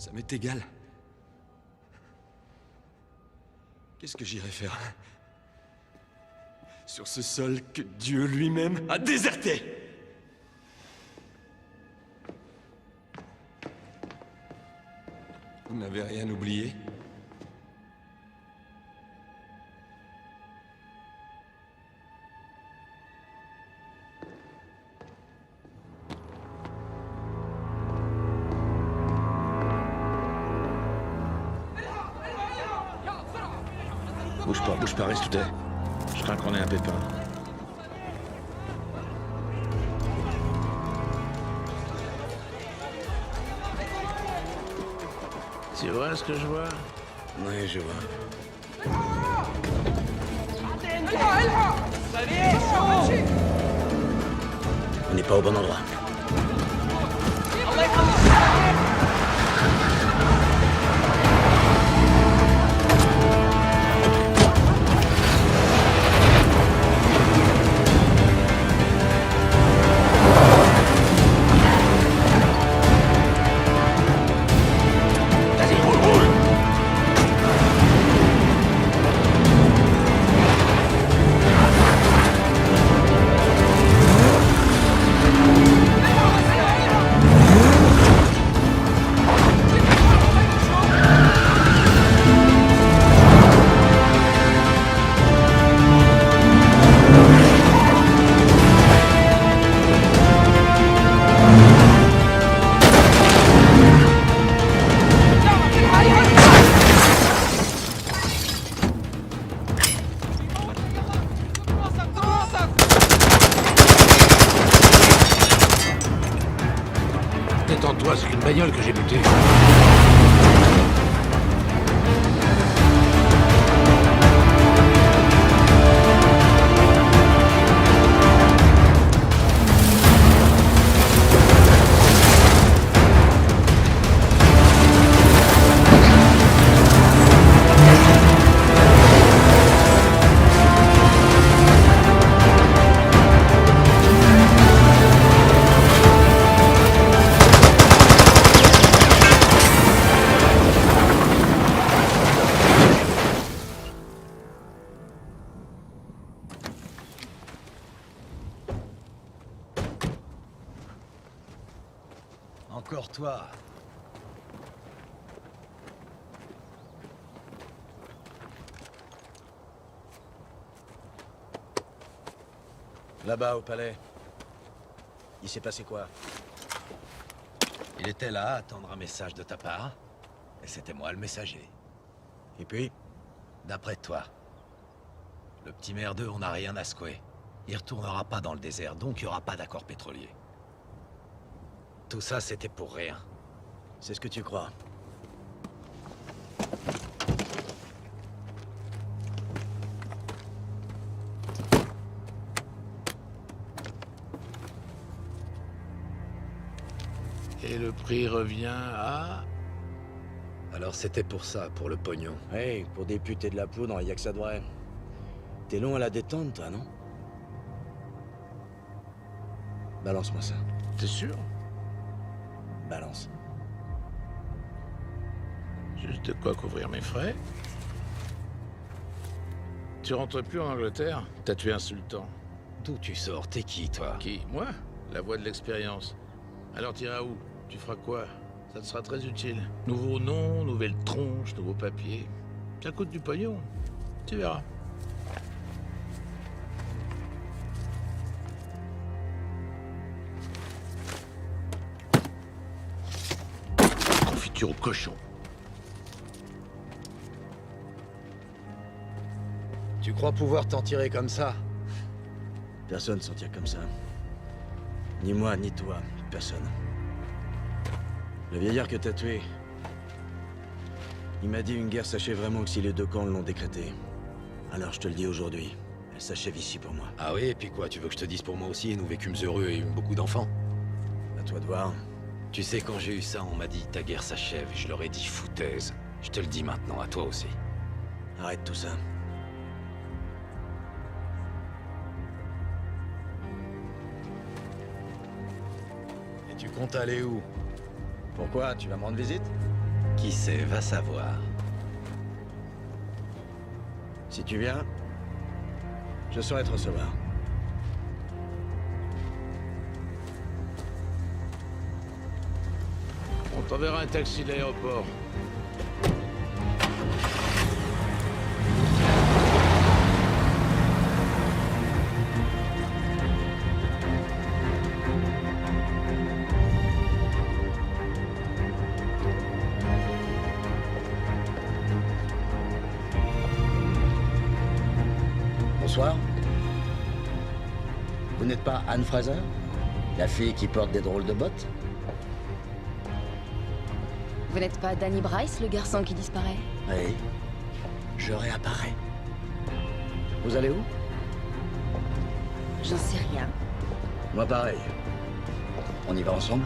Ça m'est égal. Qu'est-ce que j'irais faire sur ce sol que Dieu lui-même a déserté? Vous n'avez rien oublié? Bouge pas, reste où t'es. Je crains qu'on ait un pépin. Tu vois ce que je vois? Oui, je vois. On n'est pas au bon endroit. Détends-toi, c'est qu'une bagnole que j'ai butée. Encore toi. Là-bas, au palais. Il s'est passé quoi? Il était là à attendre un message de ta part, et c'était moi le messager. Et puis? D'après toi, le petit merdeux, on n'a rien à secouer. Il retournera pas dans le désert, donc il n'y aura pas d'accord pétrolier. Tout ça, c'était pour rien. C'est ce que tu crois. Et le prix revient à... Alors c'était pour ça, pour le pognon. Hey, pour des putes et de la poudre, y a que ça de vrai. T'es long à la détente, toi, non? Balance-moi ça. T'es sûr? Balance. Juste de quoi couvrir mes frais. Tu rentres plus en Angleterre? T'as tué un sultan. D'où tu sors? T'es qui, toi? Qui? Moi? La voix de l'expérience. Alors t'iras où? Tu feras quoi? Ça te sera très utile. Nouveau nom, nouvelle tronche, nouveau papier. Ça coûte du pognon. Tu verras. Confiture au cochon. Tu crois pouvoir t'en tirer comme ça? Personne s'en tire comme ça. Ni moi, ni toi. Personne. Le vieillard que t'as tué, il m'a dit une guerre s'achève vraiment que si les deux camps l'ont décrété. Alors je te le dis aujourd'hui, elle s'achève ici pour moi. Ah oui, et puis quoi, tu veux que je te dise pour moi aussi, nous vécûmes heureux et eûmes beaucoup d'enfants? À toi de voir. Tu sais, quand j'ai eu ça, on m'a dit ta guerre s'achève, et je leur ai dit foutaise. Je te le dis maintenant, à toi aussi. Arrête tout ça. Et tu comptes aller où? Pourquoi? Tu vas me rendre visite? Qui sait, va savoir. Si tu viens, je saurai te recevoir. On t'enverra un taxi de l'aéroport. Bonsoir. Vous n'êtes pas Anne Fraser? La fille qui porte des drôles de bottes? Vous n'êtes pas Danny Bryce, le garçon qui disparaît? Oui. Je réapparais. Vous allez où? J'en sais rien. Moi pareil. On y va ensemble?